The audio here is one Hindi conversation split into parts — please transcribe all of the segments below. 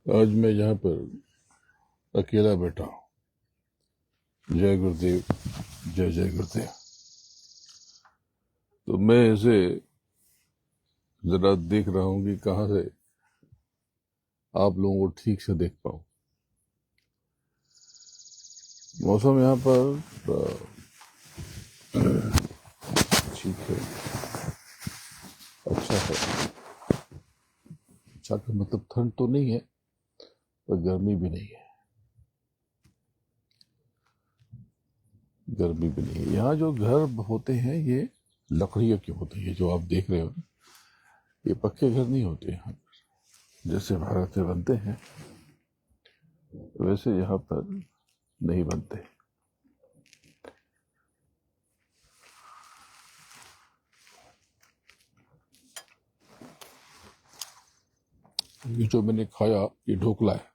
आज मैं यहाँ पर अकेला बैठा हूँ। जय गुरुदेव, जय जय गुरुदेव। तो मैं ऐसे जरा देख रहा हूँ कि कहाँ से आप लोगों को ठीक से देख पाऊँ। मौसम यहाँ पर ठीक है, अच्छा है। अच्छा का मतलब ठंड तो नहीं है पर गर्मी भी नहीं है, गर्मी भी नहीं है। यहाँ जो घर होते हैं ये लकड़ियों के होते हैं, जो आप देख रहे हो ना, ये पक्के घर नहीं होते यहाँ पर। जैसे भारत में बनते हैं वैसे यहाँ पर नहीं बनते। ये जो मैंने खाया ये ढोकला है,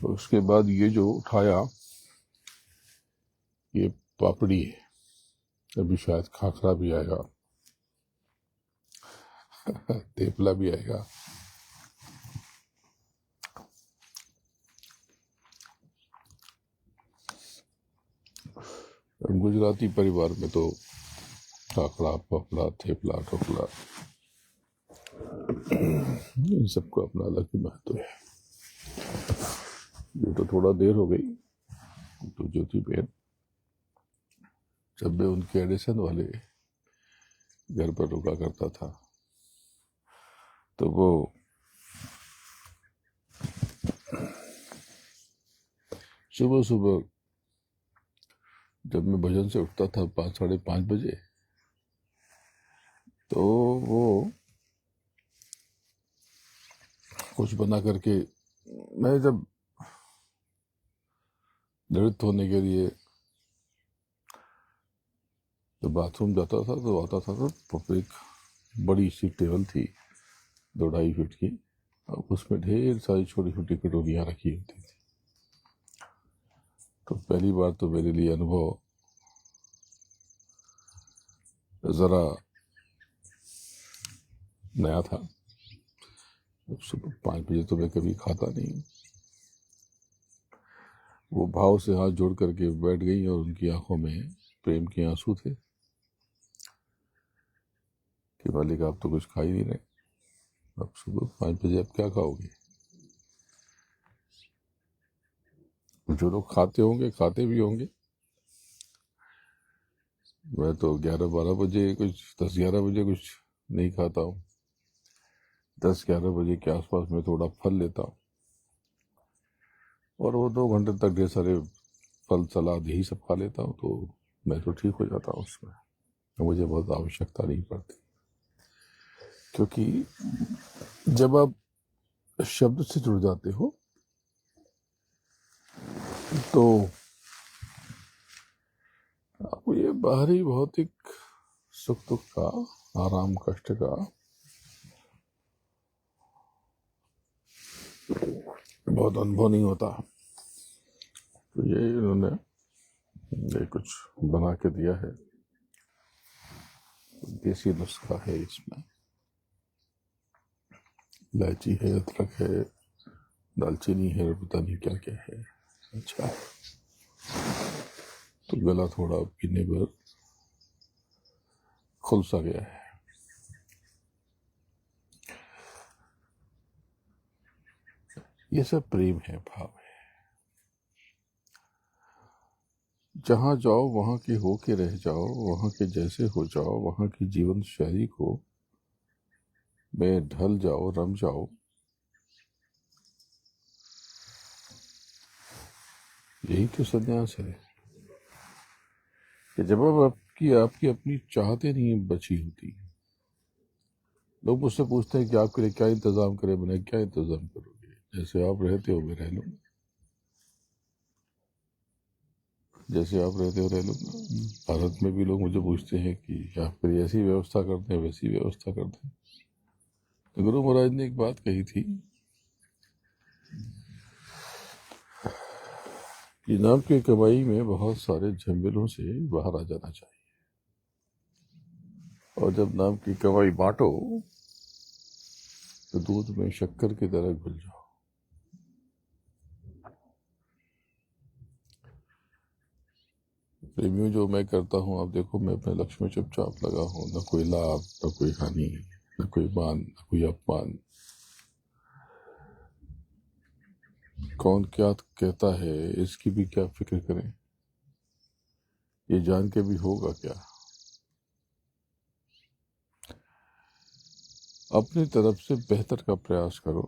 और उसके बाद ये जो उठाया ये पापड़ी है। अभी शायद खाखरा भी आएगा, थेपला भी आएगा। गुजराती परिवार में तो खाखरा, पापड़ा, थेपला, ढोकला, इन सबको अपना अलग ही महत्व है। ये तो थोड़ा देर हो गई तो ज्योति बहन, जब मैं उनके एडिसन वाले घर पर रुका करता था तो वो सुबह सुबह जब मैं भजन से उठता था 5, 5:30 बजे, तो वो कुछ बना करके, मैं जब निवृत्त होने के लिए तो बाथरूम जाता था तो आता था तो एक बड़ी सी टेबल थी 2-2.5 फीट की, और उसमें ढेर सारी छोटी छोटी कटोरियाँ रखी होती थी। तो पहली बार तो मेरे लिए अनुभव ज़रा नया था। सुबह 5 बजे तो मैं कभी खाता नहीं हूँ। वो भाव से हाथ जोड़ करके बैठ गई और उनकी आंखों में प्रेम के आंसू थे कि मालिक आप तो कुछ खा ही नहीं रहे, अब सुबह 5 बजे आप क्या खाओगे। जो लोग खाते होंगे खाते भी होंगे, मैं तो 11-12 बजे कुछ 10-11 बजे कुछ नहीं खाता हूँ। 10-11 बजे के आसपास में थोड़ा फल लेता हूँ और वो 2 घंटे तक ढेर सारे फल सलाद यही सब खा लेता हूँ, तो मैं तो ठीक हो जाता हूँ उसमें। मुझे बहुत आवश्यकता नहीं पड़ती, क्योंकि जब आप शब्द से जुड़ जाते हो तो आपको ये बाहरी भौतिक सुख दुख का, आराम कष्ट का बहुत अनुभव नहीं होता। तो ये इन्होंने ये कुछ बना के दिया है, देसी नुस्खा है। इसमें इलायची है, अदरक है, दालचीनी है, पता नहीं क्या क्या है। अच्छा, तो गला थोड़ा पीने पर खुल सा गया है। ये सब प्रेम है, भाव है। जहाँ जाओ वहाँ के हो के रह जाओ, वहाँ के जैसे हो जाओ, वहाँ की जीवन शैली को में ढल जाओ, रम जाओ। यही तो संन्यास है कि जब अब आपकी अपनी चाहते नहीं बची होती। लोग मुझसे पूछते हैं कि आपके लिए क्या इंतजाम करें। मैंने क्या इंतजाम करोगे, जैसे आप रहते हो मैं रह लूँगा, जैसे आप रहते हो रह लूँगा। भारत में भी लोग मुझे पूछते हैं कि आपके लिए ऐसी व्यवस्था करते हैं, वैसी व्यवस्था करते हैं। तो गुरु महाराज ने एक बात कही थी कि नाम की कमाई में बहुत सारे झमेलों से बाहर आ जाना चाहिए, और जब नाम की कमाई बांटो तो दूध में शक्कर की तरह घुल जाओ। प्रेमियों, जो मैं करता हूँ, आप देखो, मैं अपने लक्ष्य में चुपचाप लगा हूँ, न कोई लाभ, न कोई हानि, न कोई मान, न कोई अपमान। कौन क्या कहता है इसकी भी क्या फिक्र करें, ये जान के भी होगा क्या। अपनी तरफ से बेहतर का प्रयास करो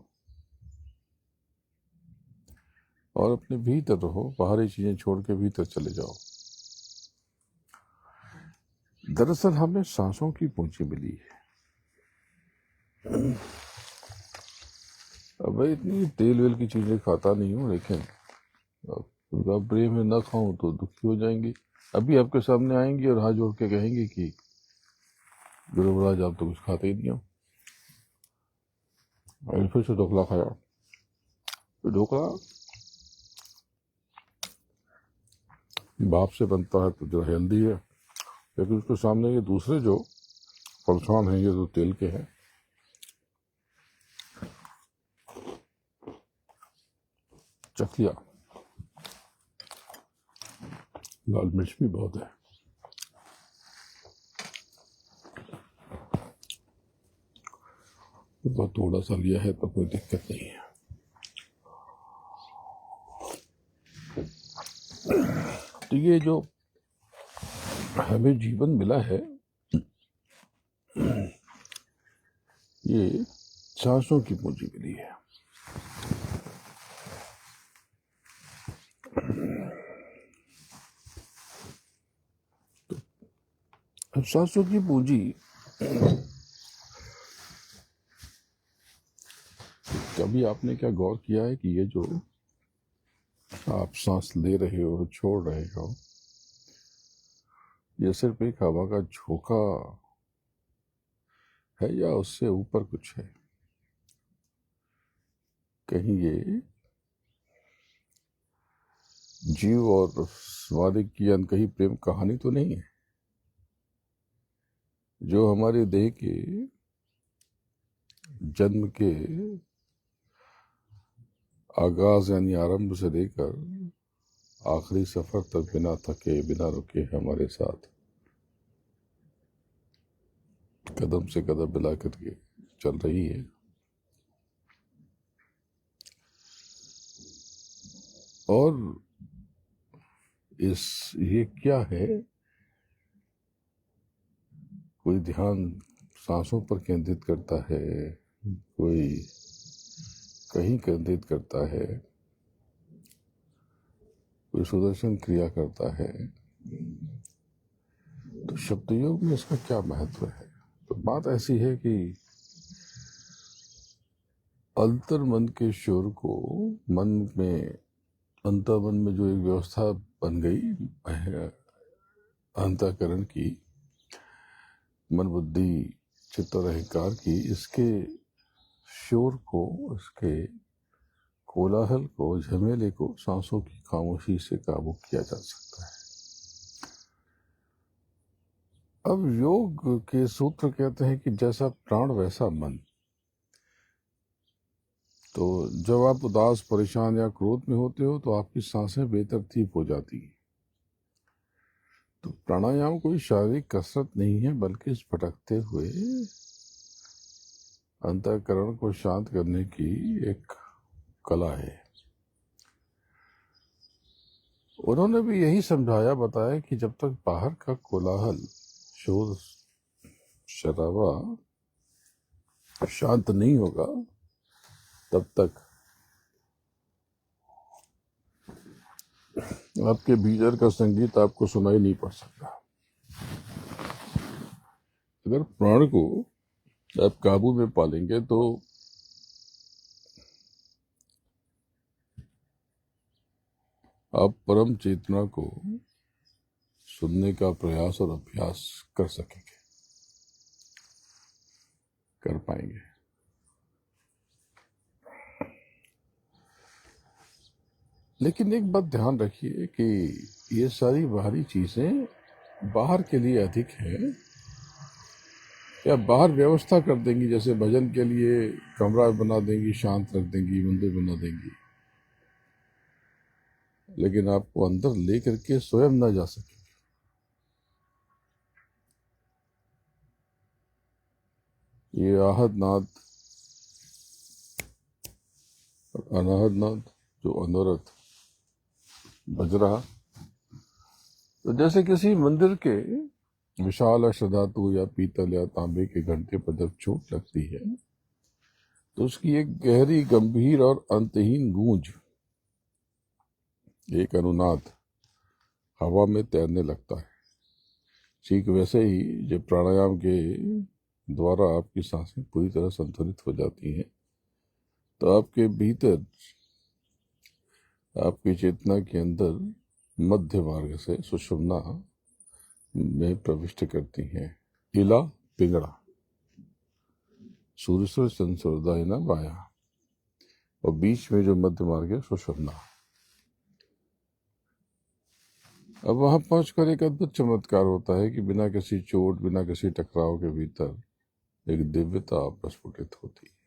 और अपने भीतर रहो, बाहरी चीजें छोड़ के भीतर चले जाओ। दरअसल हमें सांसों की पूंजी मिली है। अब मैं इतनी तेल वेल की चीजें खाता नहीं हूँ, लेकिन उनका प्रेम है, ना खाऊं तो दुखी हो जाएंगी। अभी आपके सामने आएंगी और हाथ जोड़ के कहेंगी कि गुरु महाराज आप तो कुछ खाते ही नहीं हो। और फिर से ढोकला खाया, तो ढोकला भाप से बनता है तो जो हेल्दी है, लेकिन उसके सामने ये दूसरे जो परेशान हैं, ये तो तेल के हैं। चख लिया, लाल मिर्च भी बहुत है। बहुत थोड़ा सा लिया है तो कोई दिक्कत नहीं है। तो ये जो हमें जीवन मिला है, ये सांसों की पूंजी मिली है। अब सांसों की पूंजी, कभी आपने क्या गौर किया है कि ये जो आप सांस ले रहे हो, छोड़ रहे हो, ये सिर्फ एक हवा का झोंका है या उससे ऊपर कुछ है? कहीं ये जीव और स्वादिक की अनकही प्रेम कहानी तो नहीं है, जो हमारे देह के जन्म के आगाज यानी आरंभ से लेकर आखिरी सफर तक बिना थके, बिना रुके हमारे साथ कदम से कदम मिला करके चल रही है। और ये क्या है? कोई ध्यान सांसों पर केंद्रित करता है, कोई कहीं केंद्रित करता है, कोई सुदर्शन क्रिया करता है। तो शब्द योग में इसका क्या महत्व है? तो बात ऐसी है कि अंतर मन के शोर को मन में, अंतर्मन में जो एक व्यवस्था बन गई अंतःकरण की, मन बुद्धि चित्त और अहंकार की, इसके शोर को, इसके कोलाहल को, झमेले को सांसों की खामोशी से काबू किया जा सकता है। अब योग के सूत्र कहते हैं कि जैसा प्राण वैसा मन। तो जब आप उदास, परेशान या क्रोध में होते हो तो आपकी सांसें बेतरतीब हो जाती हैं। तो प्राणायाम कोई शारीरिक कसरत नहीं है, बल्कि इस भटकते हुए अंतःकरण को शांत करने की एक कला है। उन्होंने भी यही समझाया, बताया कि जब तक बाहर का कोलाहल, शोर शराबा शांत नहीं होगा, तब तक आपके भीतर का संगीत आपको सुनाई नहीं पड़ सकता। अगर प्राण को आप काबू में पालेंगे तो आप परम चेतना को सुनने का प्रयास और अभ्यास कर सकेंगे, कर पाएंगे। लेकिन एक बात ध्यान रखिए कि ये सारी बाहरी चीजें बाहर के लिए अधिक है, या बाहर व्यवस्था कर देंगी, जैसे भजन के लिए कमरा बना देंगी, शांत रख देंगी, मंदिर बना देंगी, लेकिन आपको अंदर ले करके स्वयं ना जा सके। ये आहद नाद और अनाहद नाद जो अनवरत बज रहा, तो जैसे किसी मंदिर के विशाल अष्टधातु या पीतल या तांबे के घंटे पर जब चोट लगती है तो उसकी एक गहरी, गंभीर और अंतहीन गूंज, एक अनुनाद हवा में तैरने लगता है। ठीक वैसे ही जब प्राणायाम के द्वारा आपकी सांसें पूरी तरह संतुलित हो जाती हैं तो आपके भीतर, आपकी चेतना के अंदर मध्य मार्ग से सुषुम्ना में प्रविष्ट करती हैं। इला पिंगड़ा, सूर्य संसुरदायना बाया, और बीच में जो मध्य मार्ग है सुषुम्ना। अब वहां पहुंचकर एक अद्भुत चमत्कार होता है कि बिना किसी चोट, बिना किसी टकराव के भीतर एक दिव्यता प्रस्फुटित होती है।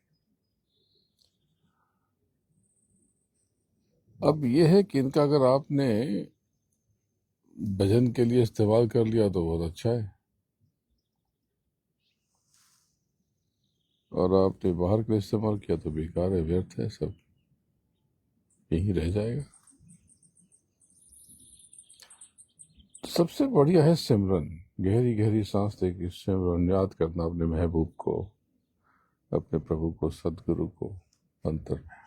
अब यह है कि इनका अगर आपने भजन के लिए इस्तेमाल कर लिया तो बहुत अच्छा है, और आपने बाहर के लिए इस्तेमाल किया तो बेकार है, व्यर्थ है, सब यहीं रह जाएगा। सबसे बढ़िया है सिमरन, गहरी गहरी सांस लेके सिमरन, याद करना अपने महबूब को, अपने प्रभु को, सदगुरु को अंतर में।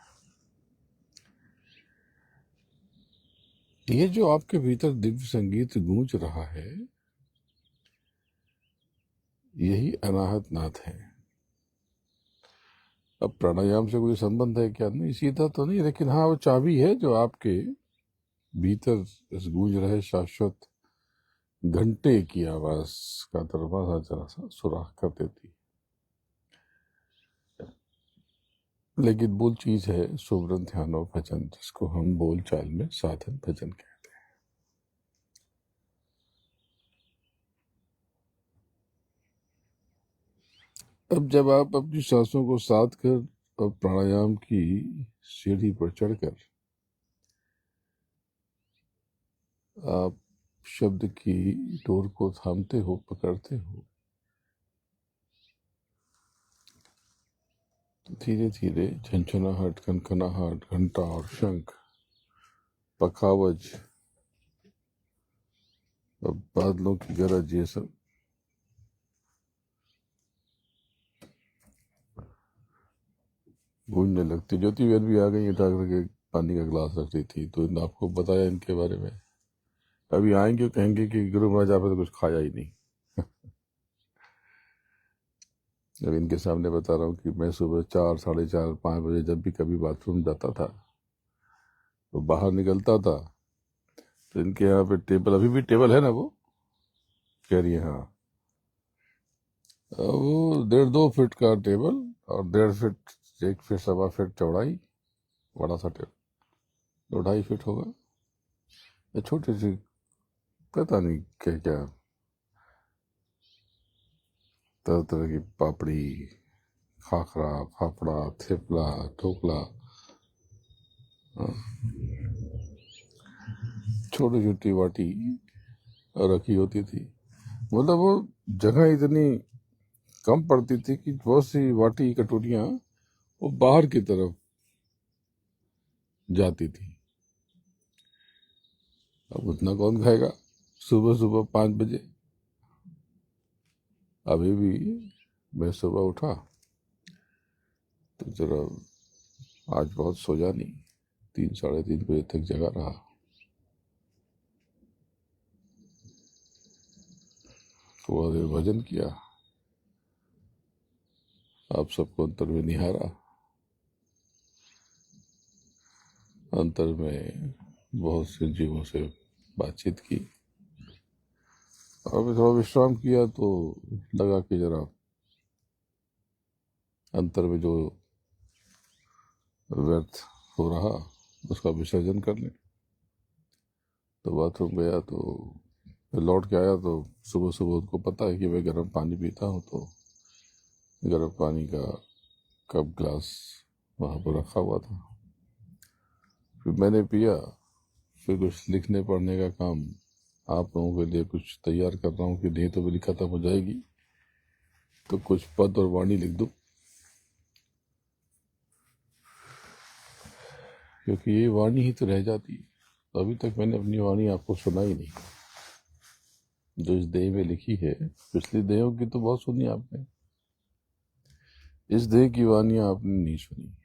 ये जो आपके भीतर दिव्य संगीत गूंज रहा है, यही अनाहत नाद है। अब प्राणायाम से कोई संबंध है क्या? नहीं, सीधा तो नहीं, लेकिन हाँ वो चाबी है जो आपके भीतर इस गूंज रहे शाश्वत घंटे की आवाज का दरवाजा जरा सा सुराख कर देती। लेकिन मूल चीज है सुमरन, ध्यान और भजन, जिसको हम बोल चाल में साधन भजन कहते हैं। अब जब आप अपनी सांसों को साध कर और प्राणायाम की सीढ़ी पर चढ़कर आप शब्द की डोर को थामते हो, पकड़ते हो, तो धीरे धीरे झनझनाहट, खनखनाहट, घंटा और शंख, पखावज और बादलों की गरज, ये सब गूंजने लगती। ज्योति बहन भी आ गई, उठा करके पानी का गिलास रख रही थी, तो आपको बताया इनके बारे में। अभी आएंगे कहेंगे कि गुरु महाराज आपने तो कुछ खाया ही नहीं। अब इनके सामने बता रहा हूँ कि मैं सुबह 4, 4:30, 5 बजे जब भी कभी बाथरूम जाता था तो बाहर निकलता था तो इनके यहाँ पे टेबल, अभी भी टेबल है ना, वो कह रही है हाँ, वो 1.5-2 फीट का टेबल और 1.5 फीट, 1 फीट 1.25 फीट चौड़ाई, बड़ा सा टेबल, 2-2.5 फीट होगा, छोटी सी, पता नहीं क्या क्या, तरह तरह की पापड़ी, खाखरा, फाफड़ा, थेपला, ठोकला, छोटी छोटी बाटी रखी होती थी। मतलब वो जगह इतनी कम पड़ती थी कि बहुत सी बाटी, कटोरियां वो बाहर की तरफ जाती थी। अब उतना कौन खाएगा सुबह सुबह 5 बजे? अभी भी मैं सुबह उठा तो जरा आज बहुत सोया नहीं, 3-3:30 बजे तक जगा रहा। थोड़ा देर भजन किया, आप सबको अंतर में निहारा, अंतर में बहुत से जीवों से बातचीत की, और थोड़ा विश्राम किया तो लगा कि जरा अंतर में जो व्यर्थ हो रहा उसका विसर्जन कर लें। तो बाथरूम गया, तो लौट के आया तो सुबह सुबह उनको पता है कि मैं गर्म पानी पीता हूँ, तो गर्म पानी का कप ग्लास वहाँ पर रखा हुआ था। फिर मैंने पिया। फिर कुछ लिखने पढ़ने का काम आप लोगों के लिए कुछ तैयार कर रहा हूँ कि नहीं तो मेरी खत्म हो जाएगी, तो कुछ पद और वाणी लिख दूँ, क्योंकि ये वाणी ही तो रह जाती है। तो अभी तक मैंने अपनी वाणी आपको सुनाई नहीं, जो इस देह में लिखी है। पिछली देहों की तो बहुत सुनी आपने, इस देह की वाणियां आपने नहीं सुनी।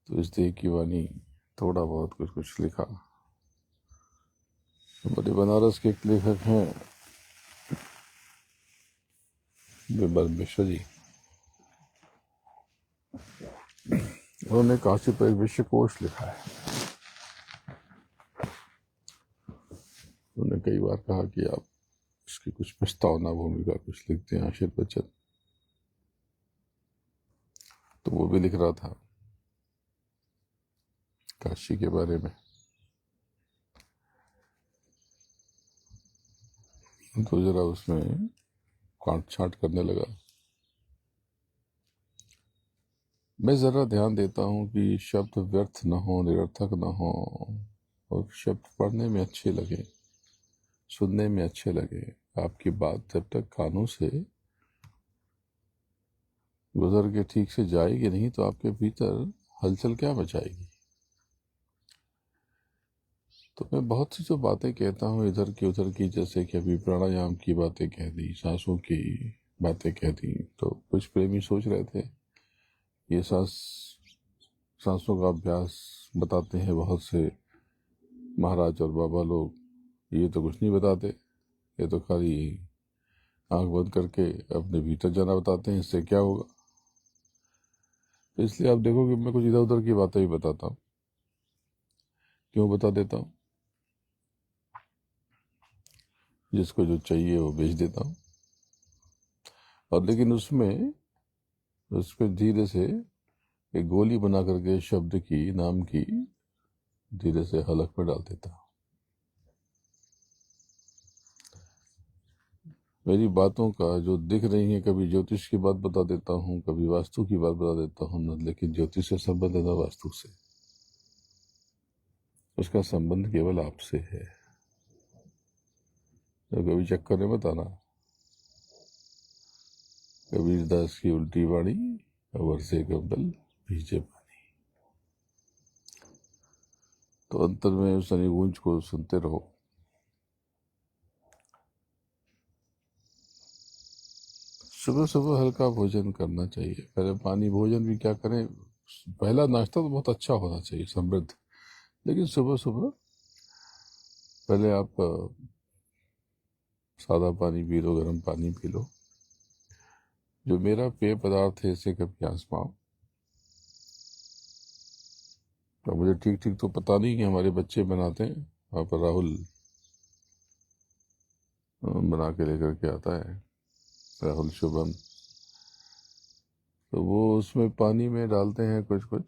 तो इस देह की वाणी थोड़ा बहुत कुछ कुछ लिखा। हमारे बनारस के एक लेखक हैं बिमल मिश्र जी, उन्होंने काशी पर एक विश्वकोश लिखा है। उन्होंने कई बार कहा कि आप इसकी कुछ प्रस्तावना भूमिका कुछ लिखते हैं, आशीर्वचन। तो वो भी लिख रहा था काशी के बारे में। तो जरा उसमें काट छांट करने लगा। मैं जरा ध्यान देता हूँ कि शब्द व्यर्थ न हो, निरर्थक न हो, और शब्द पढ़ने में अच्छे लगे, सुनने में अच्छे लगे। आपकी बात जब तक कानों से गुजर के ठीक से जाएगी नहीं तो आपके भीतर हलचल क्या मचाएगी। तो मैं बहुत सी जो बातें कहता हूँ इधर की उधर की, जैसे कि अभी प्राणायाम की बातें कह दी, सांसों की बातें कह दी, तो कुछ प्रेमी सोच रहे थे ये सांसों का अभ्यास बताते हैं बहुत से महाराज और बाबा लोग, ये तो कुछ नहीं बताते, ये तो खाली आंख बंद करके अपने भीतर जाना बताते हैं, इससे क्या होगा। तो इसलिए आप देखो कि मैं कुछ इधर उधर की बातें भी बताता हूँ। क्यों बता देता हूँ? जिसको जो चाहिए वो बेच देता हूँ। और लेकिन उसमें धीरे से एक गोली बना करके शब्द की, नाम की, धीरे से हलक में डाल देता हूँ। मेरी बातों का जो दिख रही है, कभी ज्योतिष की बात बता देता हूँ, कभी वास्तु की बात बता देता हूँ, लेकिन ज्योतिष से संबंध है ना वास्तु से, उसका संबंध केवल आपसे है। तो कभी चक्कर में मत आना। कबीर दास की उल्टी वाणी, वर्षे कबल भीजे पानी। तो अंतर में उस निगुंज को सुनते रहो। सुबह सुबह हल्का भोजन करना चाहिए। पहले पानी भोजन भी क्या करें, पहला नाश्ता तो बहुत अच्छा होना चाहिए, समृद्ध, लेकिन सुबह सुबह पहले आप सादा पानी पी लो, गर्म पानी पी लो। जो मेरा पेय पदार्थ है इसे कभी आजमाओ। तो मुझे ठीक ठीक तो पता नहीं कि हमारे बच्चे बनाते हैं, वहाँ पर राहुल बना के लेकर के आता है, राहुल शुभम। तो वो उसमें पानी में डालते हैं कुछ कुछ,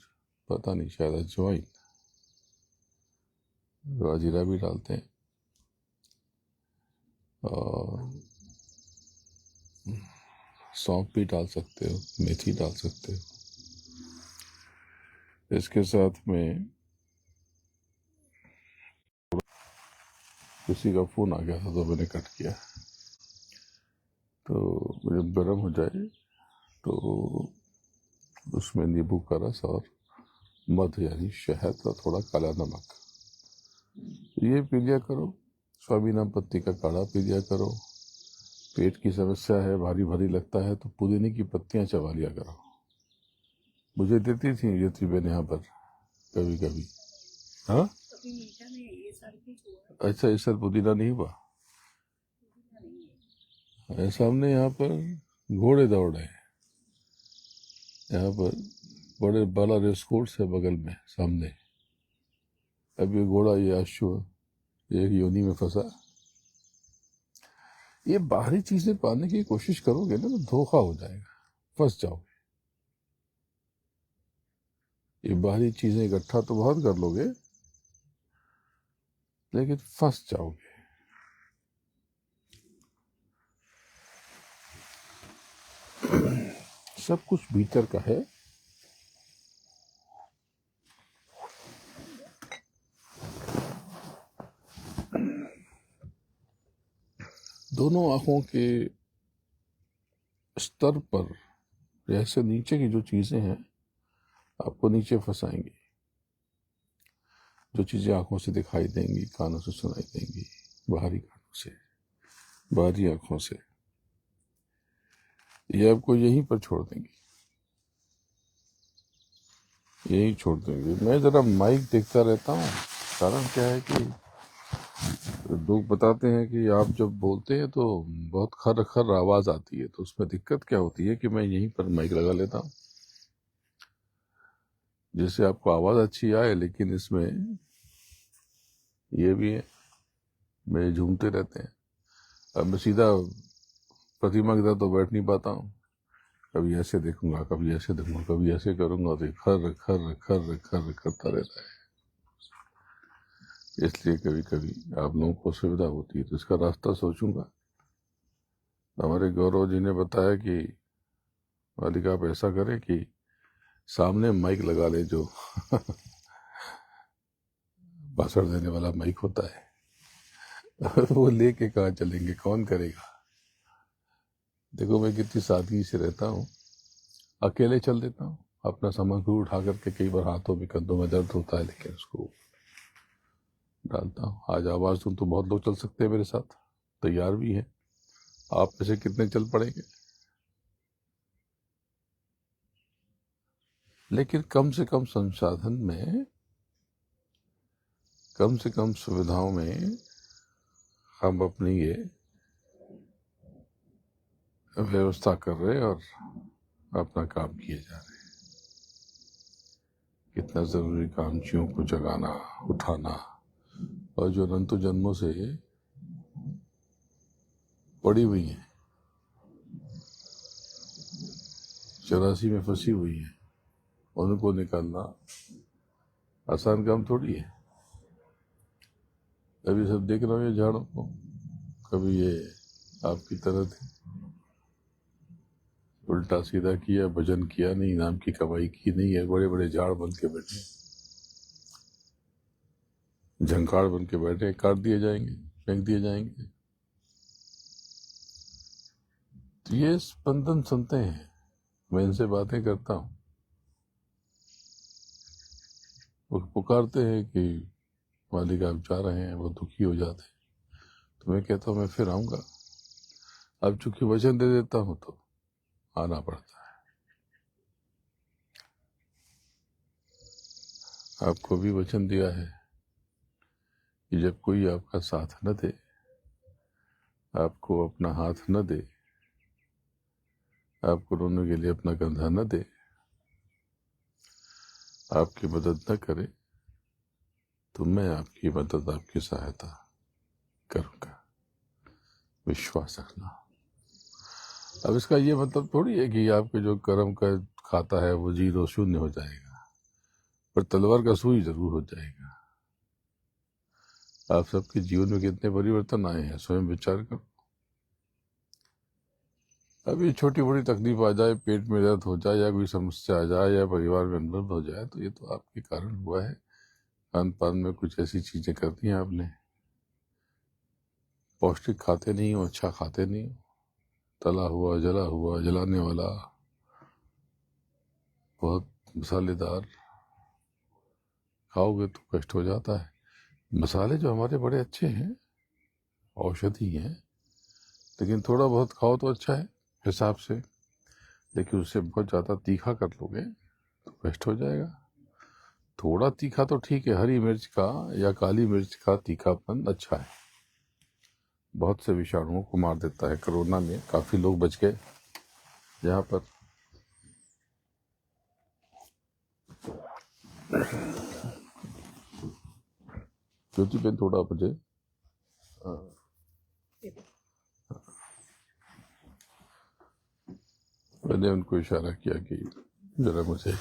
पता नहीं, शायद अजवाइन, राजीरा भी डालते हैं, और सौंफ भी डाल सकते हो, मेथी डाल सकते हो। इसके साथ में किसी का फोन आ गया था तो मैंने कट किया। तो जब गर्म हो जाए तो उसमें नींबू का रस और मध यानी शहद और थोड़ा काला नमक, ये पी लिया करो। स्वामीनाम पत्ती का काढ़ा पी लिया करो। पेट की समस्या है, भारी भारी लगता है, तो पुदीने की पत्तियां चबा लिया करो। मुझे देती थी ये बहन यहाँ पर कभी कभी। हाँ, अच्छा, इस साल पुदीना नहीं हुआ। सामने यहाँ पर घोड़े दौड़ रहे हैं, यहाँ पर बड़े बड़ा रेस कोर्स है बगल में सामने। अब ये घोड़ा, ये अश्व, ये योनि में फंसा। ये बाहरी चीजें पाने की कोशिश करोगे ना तो धोखा हो जाएगा, फंस जाओगे। ये बाहरी चीजें इकट्ठा तो बहुत कर लोगे लेकिन फंस जाओगे। सब कुछ भीतर का है। दोनों आंखों के स्तर पर ऐसे नीचे की जो चीजें हैं आपको नीचे फंसाएंगी। जो चीजें आंखों से दिखाई देंगी, कानों से सुनाई देंगी, बाहरी कानों से, बाहरी आंखों से, ये आपको यहीं पर छोड़ देंगी, यही छोड़ देंगे। मैं जरा माइक देखता रहता हूँ। कारण क्या है कि लोग बताते हैं कि आप जब बोलते हैं तो बहुत खर खर आवाज आती है, तो उसमें दिक्कत क्या होती है कि मैं यहीं पर माइक लगा लेता हूँ जिससे आपको आवाज अच्छी आए। लेकिन इसमें ये भी है, मेरे झूमते रहते हैं। अब मैं सीधा प्रतिमा की तरह तो बैठ नहीं पाता हूँ, कभी ऐसे देखूंगा, कभी ऐसे देखूंगा, कभी ऐसे करूंगा, तो खर खर खर खर करता रहता है। इसलिए कभी कभी आप लोगों को सुविधा होती है तो इसका रास्ता सोचूंगा। हमारे गौरव जी ने बताया कि मालिक आप ऐसा करें कि सामने माइक लगा ले, जो भाषण देने वाला माइक होता है वो लेके कहाँ चलेंगे, कौन करेगा। देखो मैं कितनी सादगी से रहता हूँ, अकेले चल देता हूँ, अपना सामान भी उठा करके। कई बार हाथों में कंधों में दर्द होता है, लेकिन उसको डालता हूँ। आज आवाज सुन तो बहुत लोग चल सकते हैं मेरे साथ, तैयार भी है। आप में से कितने चल पड़ेंगे? लेकिन कम से कम संसाधन में, कम से कम सुविधाओं में हम अपनी ये व्यवस्था कर रहे और अपना काम किए जा रहे हैं। कितना जरूरी काम, चीजों को जगाना, उठाना, और जो अनंत जन्मों से पड़ी हुई हैं, 84 में फंसी हुई है, उनको निकालना आसान काम थोड़ी है। अभी सब देख रहे हो ये झाड़ों को, कभी ये आपकी तरह थे, उल्टा सीधा किया, भजन किया नहीं, नाम की कमाई की नहीं है, बड़े बड़े झाड़ बन के बैठे, झंकार बन के बैठे, काट दिए जाएंगे, फेंक दिए जाएंगे। तो ये स्पंदन सुनते हैं, मैं इनसे बातें करता हूँ, वो पुकारते हैं कि मालिक आप जा रहे हैं, वो दुखी हो जाते हैं। तो मैं कहता हूँ मैं फिर आऊंगा। अब चूंकि वचन दे देता हूँ तो आना पड़ता है। आपको भी वचन दिया है कि जब कोई आपका साथ न दे, आपको अपना हाथ न दे, आपको रोने के लिए अपना कंधा न दे, आपकी मदद न करे, तो मैं आपकी मदद, आपकी सहायता करूंगा। विश्वास रखना। अब इसका ये मतलब थोड़ी है कि आपके जो कर्म का खाता है वो 0 शून्य हो जाएगा, पर तलवार का सुई जरूर हो जाएगा। आप सबके जीवन में कितने परिवर्तन आए हैं, स्वयं विचार करो। अभी छोटी बड़ी तकलीफ आ जाए, पेट में दर्द हो जाए, या कोई समस्या आ जाए, या परिवार में अनबन हो जाए, तो ये तो आपके कारण हुआ है। खान पान में कुछ ऐसी चीजें कर दी हैं आपने, पौष्टिक खाते नहीं हो, अच्छा खाते नहीं हो, तला हुआ, जला हुआ, जलाने वाला, बहुत मसालेदार खाओगे तो कष्ट हो जाता है। मसाले जो हमारे बड़े अच्छे हैं, औषधि हैं, लेकिन थोड़ा बहुत खाओ तो अच्छा है हिसाब से। लेकिन उससे बहुत ज़्यादा तीखा कर लोगे तो कष्ट हो जाएगा। थोड़ा तीखा तो ठीक है, हरी मिर्च का या काली मिर्च का तीखापन अच्छा है, बहुत से विषाणुओं को मार देता है। कोरोना में काफ़ी लोग बच गए। जहाँ पर ज्योति बेन थोड़ा मुझे मैंने उनको इशारा किया कि जरा मुझे,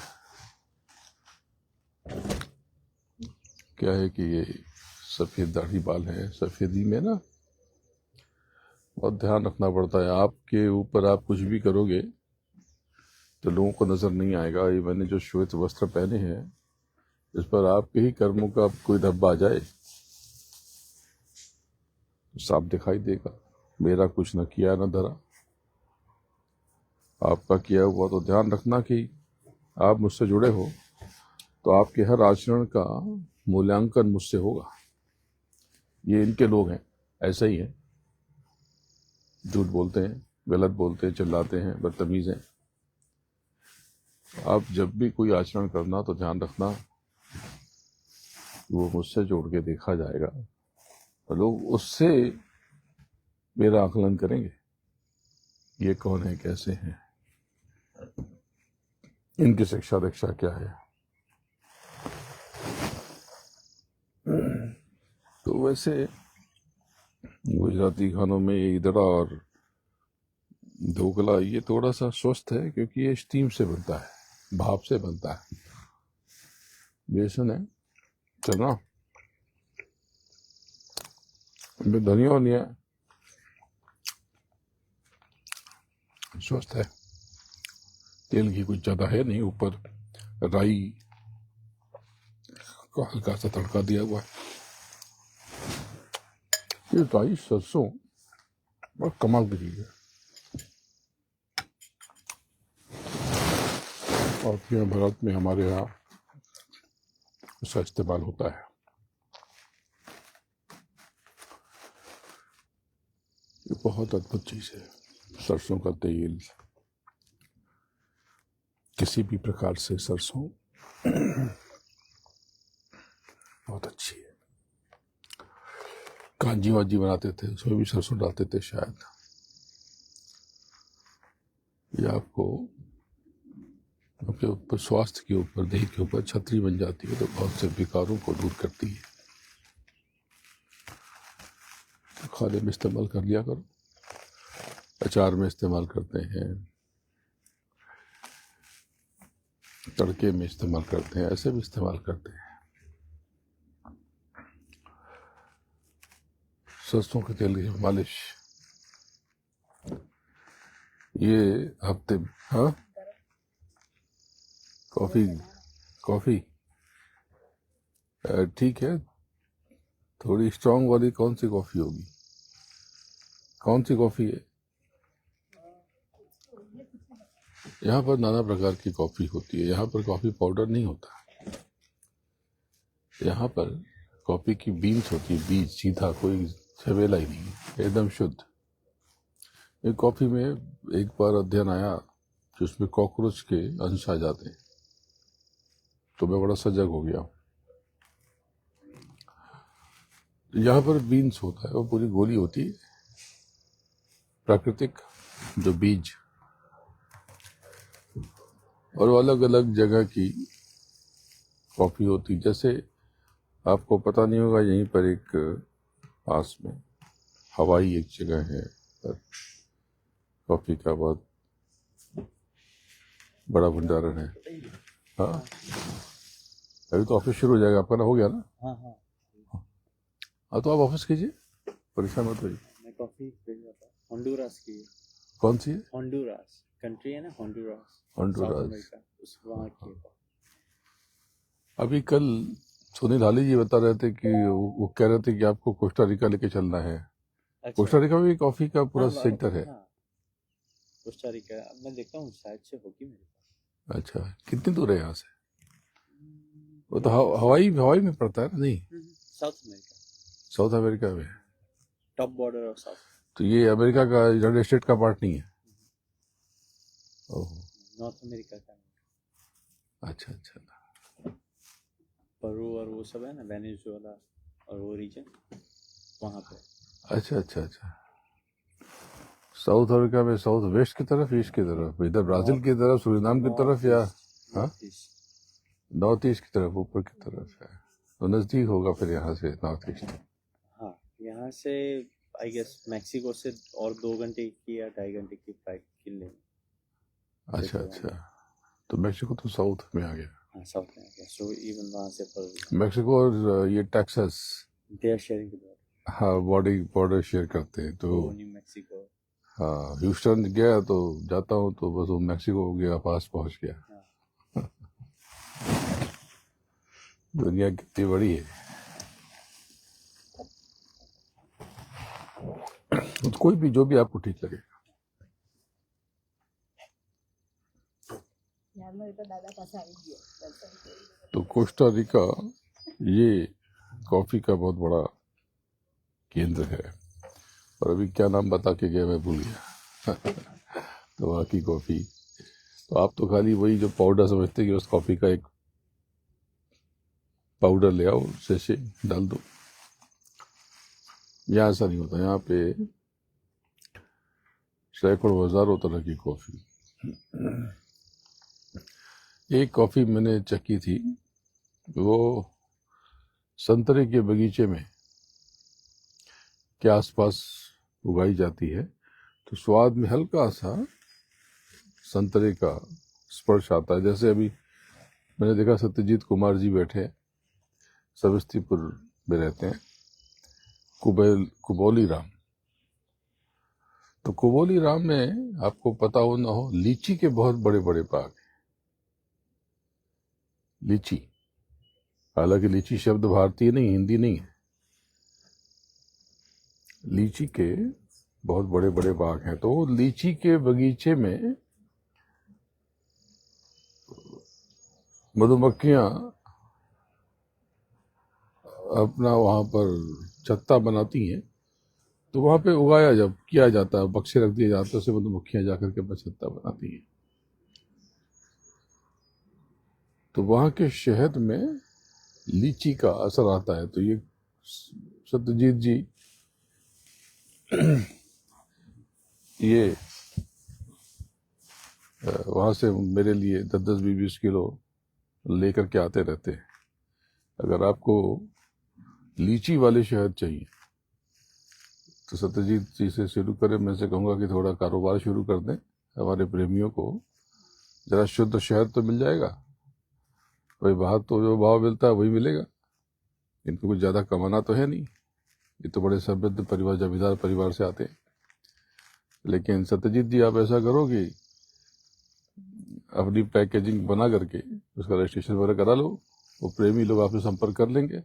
क्या है कि ये सफ़ेद दाढ़ी बाल है, सफ़ेदी में ना बहुत ध्यान रखना पड़ता है। आपके ऊपर आप कुछ भी करोगे तो लोगों को नजर नहीं आएगा। ये मैंने जो श्वेत वस्त्र पहने हैं इस पर आपके ही कर्मों का कोई धब्बा आ जाए तो साफ दिखाई देगा। मेरा कुछ न किया न धरा, आपका किया हुआ। तो ध्यान रखना कि आप मुझसे जुड़े हो तो आपके हर आचरण का मूल्यांकन मुझसे होगा। ये इनके लोग हैं, ऐसे ही हैं, झूठ बोलते हैं, गलत बोलते हैं, चिल्लाते हैं, बदतमीज हैं। आप जब भी कोई आचरण करना तो ध्यान रखना वो मुझसे जोड़ के देखा जाएगा और लोग उससे मेरा आकलन करेंगे, ये कौन है, कैसे हैं, इनकी शिक्षा दीक्षा क्या है। तो वैसे गुजराती खानों में ये इदड़ा और ढोकला ये थोड़ा सा स्वस्थ है क्योंकि ये स्टीम से बनता है, भाप से बनता है। बेसन है, चना, इनमें धनिया नहीं है, स्वस्थ है। तेल की कुछ ज्यादा है नहीं, ऊपर राई का हल्का सा तड़का दिया हुआ है। ये राई सरसों और कमाल की चीज है और भारत में हमारे यहाँ इसका इस्तेमाल होता है। ये बहुत अद्भुत चीज है। सरसों का तेल, किसी भी प्रकार से सरसों बहुत अच्छी है। कांजी वाजी बनाते थे उसमें भी सरसों डालते थे शायद। ये आपको आपके ऊपर, स्वास्थ्य के ऊपर, देह के ऊपर छतरी बन जाती है, तो बहुत से विकारों को दूर करती है। तो खाने में इस्तेमाल कर लिया करो, अचार में इस्तेमाल करते हैं, तड़के में इस्तेमाल करते हैं, ऐसे भी इस्तेमाल करते हैं। सरसों के तेल की मालिश ये हफ्ते। हाँ, कॉफी ठीक है। थोड़ी स्ट्रांग वाली कौन सी कॉफी होगी? कौन सी कॉफी है? यहाँ पर नाना प्रकार की कॉफी होती है। यहाँ पर कॉफी पाउडर नहीं होता, यहाँ पर कॉफी की बीन्स होती है, बीज सीधा, कोई छबेला ही नहीं, एकदम शुद्ध। एक कॉफी में एक बार अध्ययन आया कि उसमें कॉकरोच के अंश आ जाते हैं, तो मैं बड़ा सजग हो गया। यहाँ पर बीन्स होता है, वो पूरी गोली होती है, प्राकृतिक जो बीज, और वो अलग अलग जगह की कॉफी होती। जैसे आपको पता नहीं होगा, यहीं पर एक पास में हवाई एक जगह है पर कॉफी का बहुत बड़ा भंडारण है। हाँ, अभी तो ऑफिस शुरू हो जाएगा आपका, ना हो गया ना? हाँ, तो आप ऑफिस कीजिए, परेशान मत होइए। मैं कॉफी होंडुरास की। कौन सी है? होंडुरास कंट्री है ना, होंडुरास, होंडुरास। उस वहाँ की। अभी कल सुनील हाली जी बता रहे थे कि वो कह रहे थे कि आपको कोस्टा रिका लेके चलना है। अच्छा। कोस्टा रिका में भी कॉफी का पूरा सेंटर है। कोस्टा रिका मैं देखता हूँ, शायद से होगी मेरे पास। अच्छा, कितनी दूर है यहाँ से? वो तो हवाई में पड़ता है ना? नहीं, साउथ अमेरिका। साउथ अमेरिका में, टॉप बॉर्डर ऑफ साउथ। तो ये अमेरिका का यूनाइटेड स्टेट का पार्ट नहीं है? ओह, नॉर्थ अमेरिका का। अच्छा अच्छा। पेरू और वो सब है ना, वेनेजुएला और वो रीजन वहाँ पे। अच्छा अच्छा अच्छा। साउथ अमेरिका में साउथ वेस्ट की तरफ, ईस्ट की तरफ, इधर ब्राजील की तरफ, सुरिनाम की तरफ, या हाँ नॉर्थ ईस्ट की तरफ, ऊपर की तरफ है, तो नजदीक होगा फिर यहाँ से नॉर्थ ईस्ट। हाँ, यहाँ से आई गेस मैक्सिको से और 2 घंटे की या 2.5 घंटे की फ्लाइट के लिए। अच्छा अच्छा, तो मैक्सिको तो साउथ में आ गया। हाँ, साउथ में आ गया। सो इवन वहाँ से मैक्सिको और ये Texas, they are sharing the border. हाँ, बॉर्डर शेयर करते हैं। तो न्यू मैक्सिको, हाँ, ह्यूस्टन गया तो जाता हूँ तो बस वो मैक्सिको के पास पहुंच गया। दुनिया कितनी बड़ी है। तो कोई भी, जो भी आपको ठीक लगे। तो कोस्टा रिका ये कॉफी का बहुत बड़ा केंद्र है, और अभी क्या नाम बता के गया मैं भूल गया। तो वहाँ की कॉफी, तो आप तो खाली वही जो पाउडर समझते कि उस कॉफी का एक पाउडर ले आओ, से डाल दो। यहाँ ऐसा नहीं होता, यहाँ पे सैकड़ों हजारों तरह की कॉफी। एक कॉफी मैंने चखी थी, वो संतरे के बगीचे में के आसपास उगाई जाती है, तो स्वाद में हल्का सा संतरे का स्पर्श आता है। जैसे अभी मैंने देखा सत्यजीत कुमार जी बैठे हैं, समस्तीपुर में रहते हैं, कुबोली राम। तो कुबोली राम में आपको पता हो ना हो, लीची के बहुत बड़े बड़े बाग हैं। लीची, हालांकि लीची शब्द भारतीय नहीं, हिंदी नहीं है। लीची के बहुत बड़े बड़े बाग हैं। तो लीची के बगीचे में मधुमक्खियां अपना वहां पर छत्ता बनाती हैं, तो वहां पे उगाया जब किया जाता है, बक्से रख दिए जाते हैं, उससे मधुमक्खियां जाकर के अपना छत्ता बनाती हैं। तो वहां के शहद में लीची का असर आता है। तो ये सत्यजीत जी ये वहां से मेरे लिए 10-10, 20-20 किलो लेकर के आते रहते हैं। अगर आपको लीची वाले शहद चाहिए तो सत्यजीत जी से शुरू करें। मैं से कहूँगा कि थोड़ा कारोबार शुरू कर दें, हमारे प्रेमियों को जरा शुद्ध शहद तो मिल जाएगा। भाई बाहर तो जो भाव मिलता है वही मिलेगा, इनको कुछ ज़्यादा कमाना तो है नहीं। ये तो बड़े समृद्ध परिवार, जमींदार परिवार से आते हैं। लेकिन सत्यजीत जी, आप ऐसा करो कि अपनी पैकेजिंग बना करके उसका रजिस्ट्रेशन वगैरह करा लो, वो प्रेमी लोग आपसे संपर्क कर लेंगे,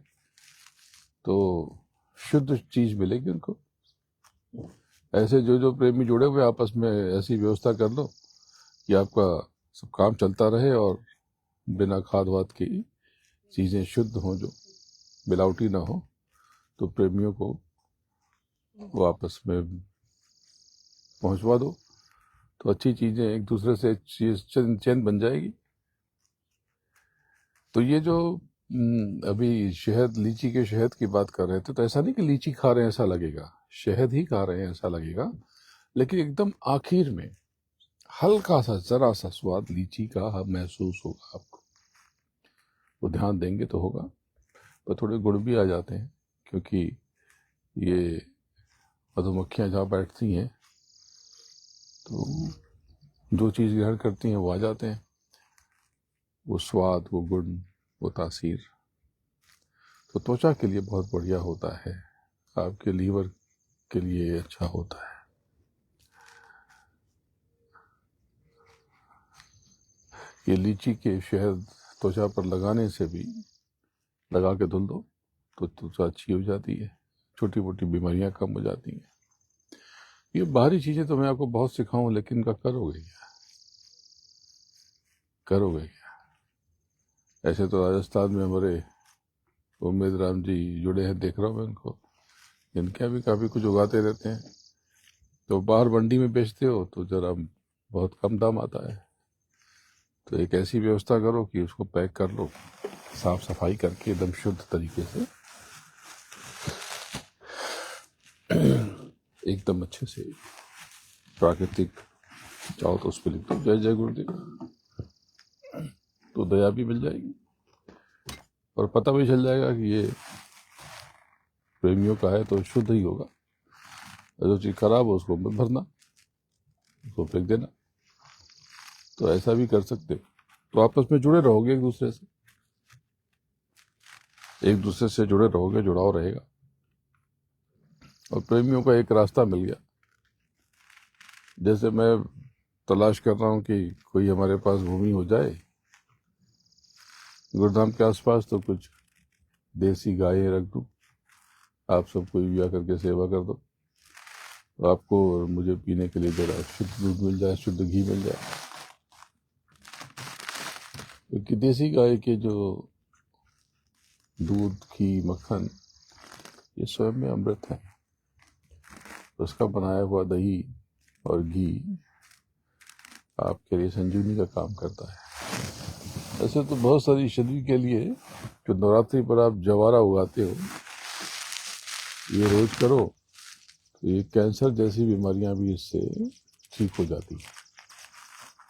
तो शुद्ध चीज मिलेगी उनको। ऐसे जो प्रेमी जुड़े हुए आपस में ऐसी व्यवस्था कर लो कि आपका सब काम चलता रहे और बिना खाद वाद की चीजें शुद्ध हों, जो मिलावटी ना हो, तो प्रेमियों को वो आपस में पहुंचवा दो, तो अच्छी चीजें एक दूसरे से चैन बन जाएगी। तो ये जो अभी शहद, लीची के शहद की बात कर रहे थे, तो ऐसा नहीं कि लीची खा रहे हैं ऐसा लगेगा, शहद ही खा रहे हैं ऐसा लगेगा, लेकिन एकदम आखिर में हल्का सा, जरा सा स्वाद लीची का महसूस होगा आपको। वो ध्यान देंगे तो होगा। पर थोड़े गुण भी आ जाते हैं, क्योंकि ये मधुमक्खियां जहाँ बैठती हैं तो जो चीज़ ग्रहण करती हैं वो आ जाते हैं, वो स्वाद, वो गुण, वो तासीर। तो त्वचा के लिए बहुत बढ़िया होता है, आपके लीवर के लिए अच्छा होता है। ये लीची के शहद त्वचा पर लगाने से भी, लगा के धुल दो तो त्वचा अच्छी हो जाती है, छोटी मोटी बीमारियां कम हो जाती हैं। ये बाहरी चीजें तो मैं आपको बहुत सिखाऊं, लेकिन इनका करोगे क्या? करोगे क्या? ऐसे तो राजस्थान में हमारे उम्मेद राम जी जुड़े हैं, देख रहा हूँ मैं उनको, इनके भी काफ़ी कुछ उगाते रहते हैं। तो बाहर मंडी में बेचते हो तो जरा बहुत कम दाम आता है। तो एक ऐसी व्यवस्था करो कि उसको पैक कर लो, साफ सफाई करके एकदम शुद्ध तरीके से, एकदम अच्छे से प्राकृतिक चाहो तो उस पर लिख दो जय जय गुरुदेव, तो दया भी मिल जाएगी और पता भी चल जाएगा कि ये प्रेमियों का है तो शुद्ध ही होगा। जो चीज़ खराब हो उसको मत भरना, उसको फेंक देना। तो ऐसा भी कर सकते हो, तो आपस में जुड़े रहोगे, एक दूसरे से जुड़े रहोगे, जुड़ाव रहेगा। और प्रेमियों का एक रास्ता मिल गया जैसे मैं तलाश कर रहा हूँ कि कोई हमारे पास भूमि हो जाए गुरुधाम के आसपास, तो कुछ देसी गायें रख दूँ, आप सब कोई भी आकर के सेवा कर दो, तो आपको और मुझे पीने के लिए जरा शुद्ध दूध मिल जाए, शुद्ध घी मिल जाए। क्योंकि देसी गाय के जो दूध, घी, मक्खन, ये स्वयं में अमृत है। उसका बनाया हुआ दही और घी आपके लिए संजीवनी का काम करता है। ऐसे तो बहुत सारी शरीर के लिए, जो नवरात्रि पर आप जवारा उगाते हो, ये रोज करो तो ये कैंसर जैसी बीमारियां भी इससे ठीक हो जाती हैं।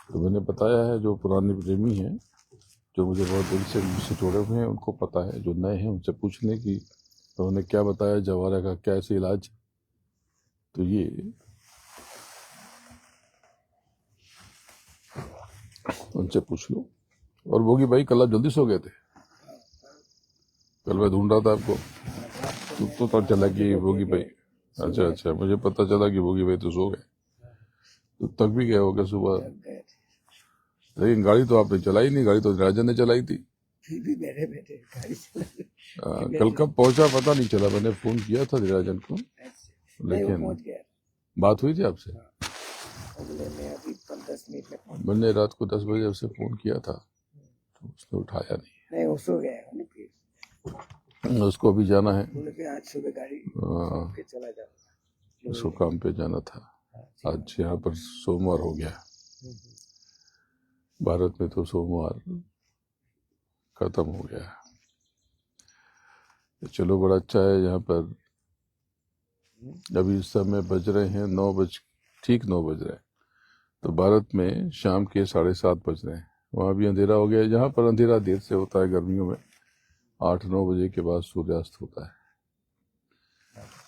तो मैंने बताया है, जो पुराने प्रेमी हैं, जो मुझे बहुत दिल से मुझसे जुड़े हुए हैं, उनको पता है। जो नए हैं उनसे पूछने की तो उन्होंने क्या बताया जवारा का कैसे इलाज, तो ये उनसे पूछ लो। और भोगी भाई, कल आप जल्दी सो गए थे? कल मैं ढूंढ रहा था आपको, तो पता चला कि भोगी भाई, अच्छा, मुझे पता चला कि भोगी भाई तो सो गए, तो तक भी गए होगा सुबह। लेकिन गाड़ी तो आपने चलाई नहीं, गाड़ी तो राजन ने चलाई थी। फिर भी बैठे बैठे गाड़ी चला। कल कब पहुंचा पता नहीं चला, मैंने फोन किया था धीराजन को, लेकिन पहुंच गया। बात हुई थी आपसे? अगले में अभी 10 मिनट में पहुंच। मैंने रात को 10 बजे उससे फोन किया था, तो उसने उठाया नहीं, वो सो गया है फिर। नहीं। उसको अभी जाना है, बोले कि आज सुबह गाड़ी के चला जाऊंगा। उसको काम पे जाना था। आज यहाँ पर सोमवार हो गया, भारत में तो सोमवार खत्म हो गया है। चलो, बड़ा अच्छा है। यहाँ पर अभी इस समय बज रहे हैं 9 बज रहे हैं, तो भारत में शाम के 7:30 बज रहे हैं। वहाँ भी अंधेरा हो गया। जहाँ पर अंधेरा देर से होता है गर्मियों में, 8-9 बजे के बाद सूर्यास्त होता है।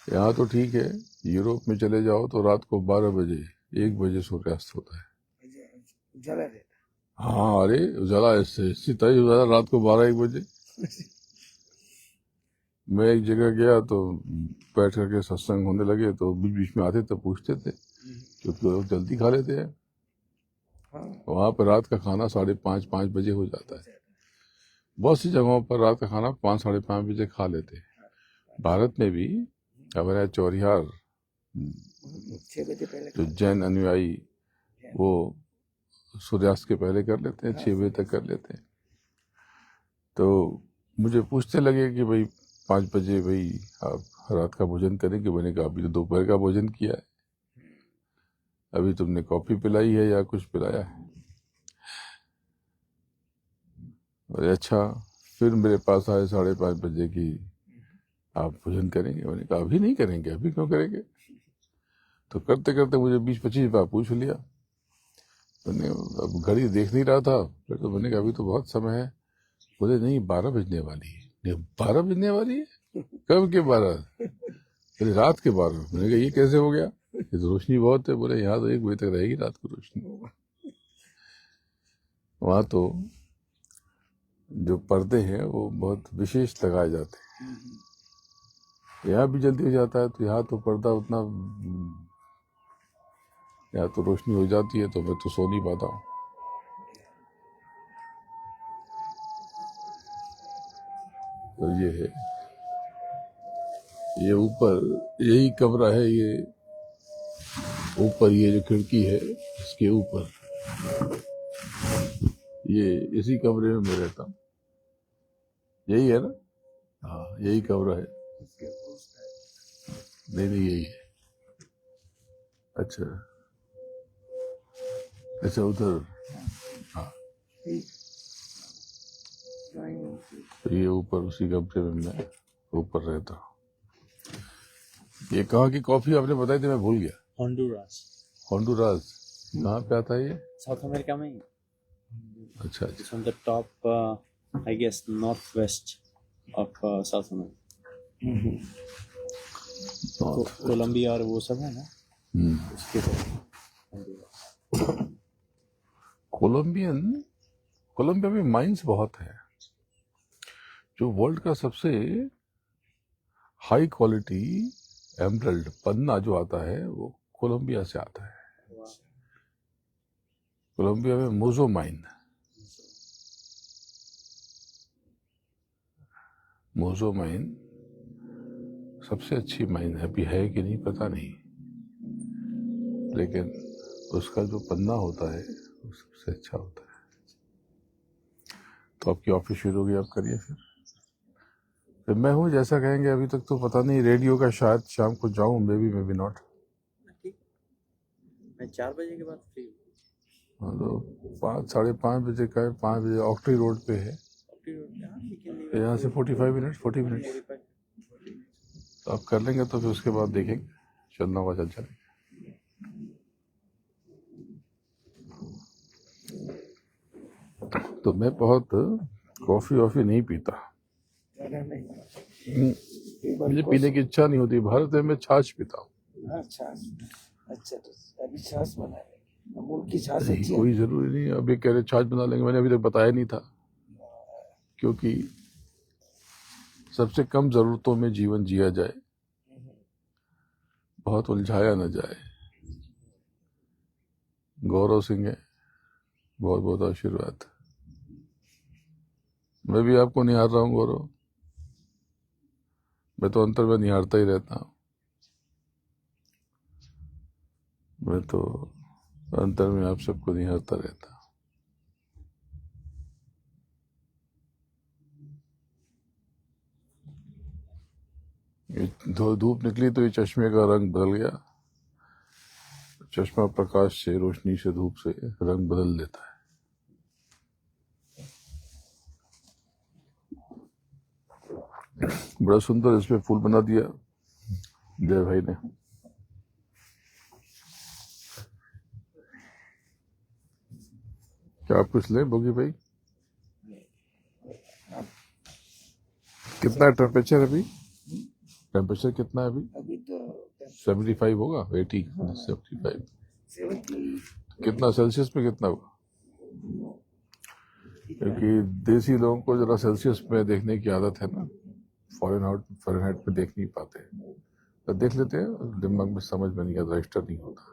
यहाँ तो ठीक है, यूरोप में चले जाओ तो रात को 12 बजे 1 बजे सूर्यास्त होता है। उजाला रहता। हाँ, अरे उजाला ऐसे तय उजाला रात को 12-1 बजे। मैं एक जगह गया तो बैठ करके सत्संग होने लगे, तो बीच बीच में आते तो पूछते थे, क्योंकि वो लोग जल्दी खा लेते हैं। वहाँ पर रात का खाना 5:30 बजे हो जाता है। बहुत सी जगहों पर रात का खाना 5-5:30 बजे खा लेते हैं। भारत में भी हमारे चौरिहार 6 बजे पहले जो जैन अनुयायी, वो सूर्यास्त के पहले कर लेते हैं, 6 बजे तक कर लेते हैं। तो मुझे पूछने लगे कि भाई 5 बजे भाई आप रात का भोजन करेंगे? मैंने कहा अभी तो दोपहर का भोजन किया है, अभी तुमने कॉफी पिलाई है या कुछ पिलाया है? अरे अच्छा, फिर मेरे पास आए 5:30 बजे की आप भोजन करेंगे? मैंने कहा अभी नहीं करेंगे। अभी क्यों करेंगे? तो करते करते मुझे 20-25 बार पूछ लिया। मैंने अब घड़ी देख नहीं रहा था, फिर तो मैंने कहा अभी तो बहुत समय है। बोले नहीं, 12 बजने वाली है। 12 बजने वाली है? कब के 12? बोले रात के 12। मैंने कहा ये कैसे हो गया? ये तो रोशनी बहुत है। बोले यहाँ तो 1 बजे तक रहेगी रात को रोशनी। वहाँ तो जो पर्दे हैं वो बहुत विशेष लगाए जाते हैं। यहाँ भी जल्दी हो जाता है, तो यहाँ तो पर्दा उतना, यहाँ तो रोशनी हो जाती है तो मैं तो सो नहीं पाता हूँ। तो ये है, ये ऊपर यही कमरा है, ये ऊपर ये जो खिड़की है इसके ऊपर, ये इसी कमरे में मैं रहता हूँ। यही है ना? हाँ, यही कमरा है। नहीं यही है। अच्छा, उधर। हाँ, तो ये ऊपर उसी कमरे में मैं ऊपर रहता हूँ। ये कहाँ की कॉफी आपने बताई थी? मैं भूल गया। होंडुरास कहाँ पे आता है ये? साउथ अमेरिका में ही। अच्छा, It's on the top, I guess, northwest of South America. Colombia और वो सब है ना, उसके कोलंबिया में माइंस बहुत है। जो वर्ल्ड का सबसे हाई क्वालिटी एमरल्ड पन्ना जो आता है वो कोलंबिया से आता है। कोलंबिया में मोजो माइन, मोजो माइन सबसे अच्छी माइन है। अभी है कि नहीं पता नहीं, लेकिन उसका जो पन्ना होता है वो सबसे अच्छा होता है। तो आपकी ऑफिस शुरू होगी, आप करिए फिर मैं हूँ जैसा कहेंगे। अभी तक तो पता नहीं, रेडियो का शायद शाम को जाऊँ, मे बी नॉट। ठीक, मैं 4 बजे के बाद फ्री हूँ। हाँ, तो 5-5:30 बजे का है, 5 बजे ऑक्ट्री रोड पे है। यहाँ से 40 मिनट। तो आप कर लेंगे तो फिर उसके बाद देखेंगे, चलना हुआ चल चलेंगे। तो मैं बहुत कॉफी वॉफी नहीं पीता, मुझे पीने की इच्छा नहीं होती। भारत में मैं छाछ पीता हूँ। अच्छा, तो अभी छाछ बना लेंगे, अमूल की छाछ अच्छी है। कोई जरूरी नहीं, अभी कह रहे छाछ बना लेंगे, मैंने अभी तक बताया नहीं था, क्योंकि सबसे कम जरूरतों में जीवन जिया जाए, बहुत उलझाया न जाए। गौरव सिंह है, बहुत बहुत आशीर्वाद। मैं भी आपको निहार रहा हूँ गौरव, मैं तो अंतर में निहारता ही रहता हूँ। मैं तो अंतर में आप सबको निहारता रहता हूँ। धूप निकली तो ये चश्मे का रंग बदल गया। चश्मा प्रकाश से, रोशनी से, धूप से रंग बदल देता है। बड़ा सुंदर इसमें फूल बना दिया जय भाई ने। क्या आप कुछ लें बोगी भाई? कितना टेम्परेचर अभी? टेम्परेचर कितना है अभी तो 75 होगा, 80, 75। कितना सेल्सियस में कितना होगा? क्योंकि देसी लोगों को जरा सेल्सियस में देखने की आदत है ना, फ़ारेनहाइट में देख नहीं पाते, तो देख लेते हैं, दिमाग में समझ में नहीं आता, रजिस्टर नहीं होता।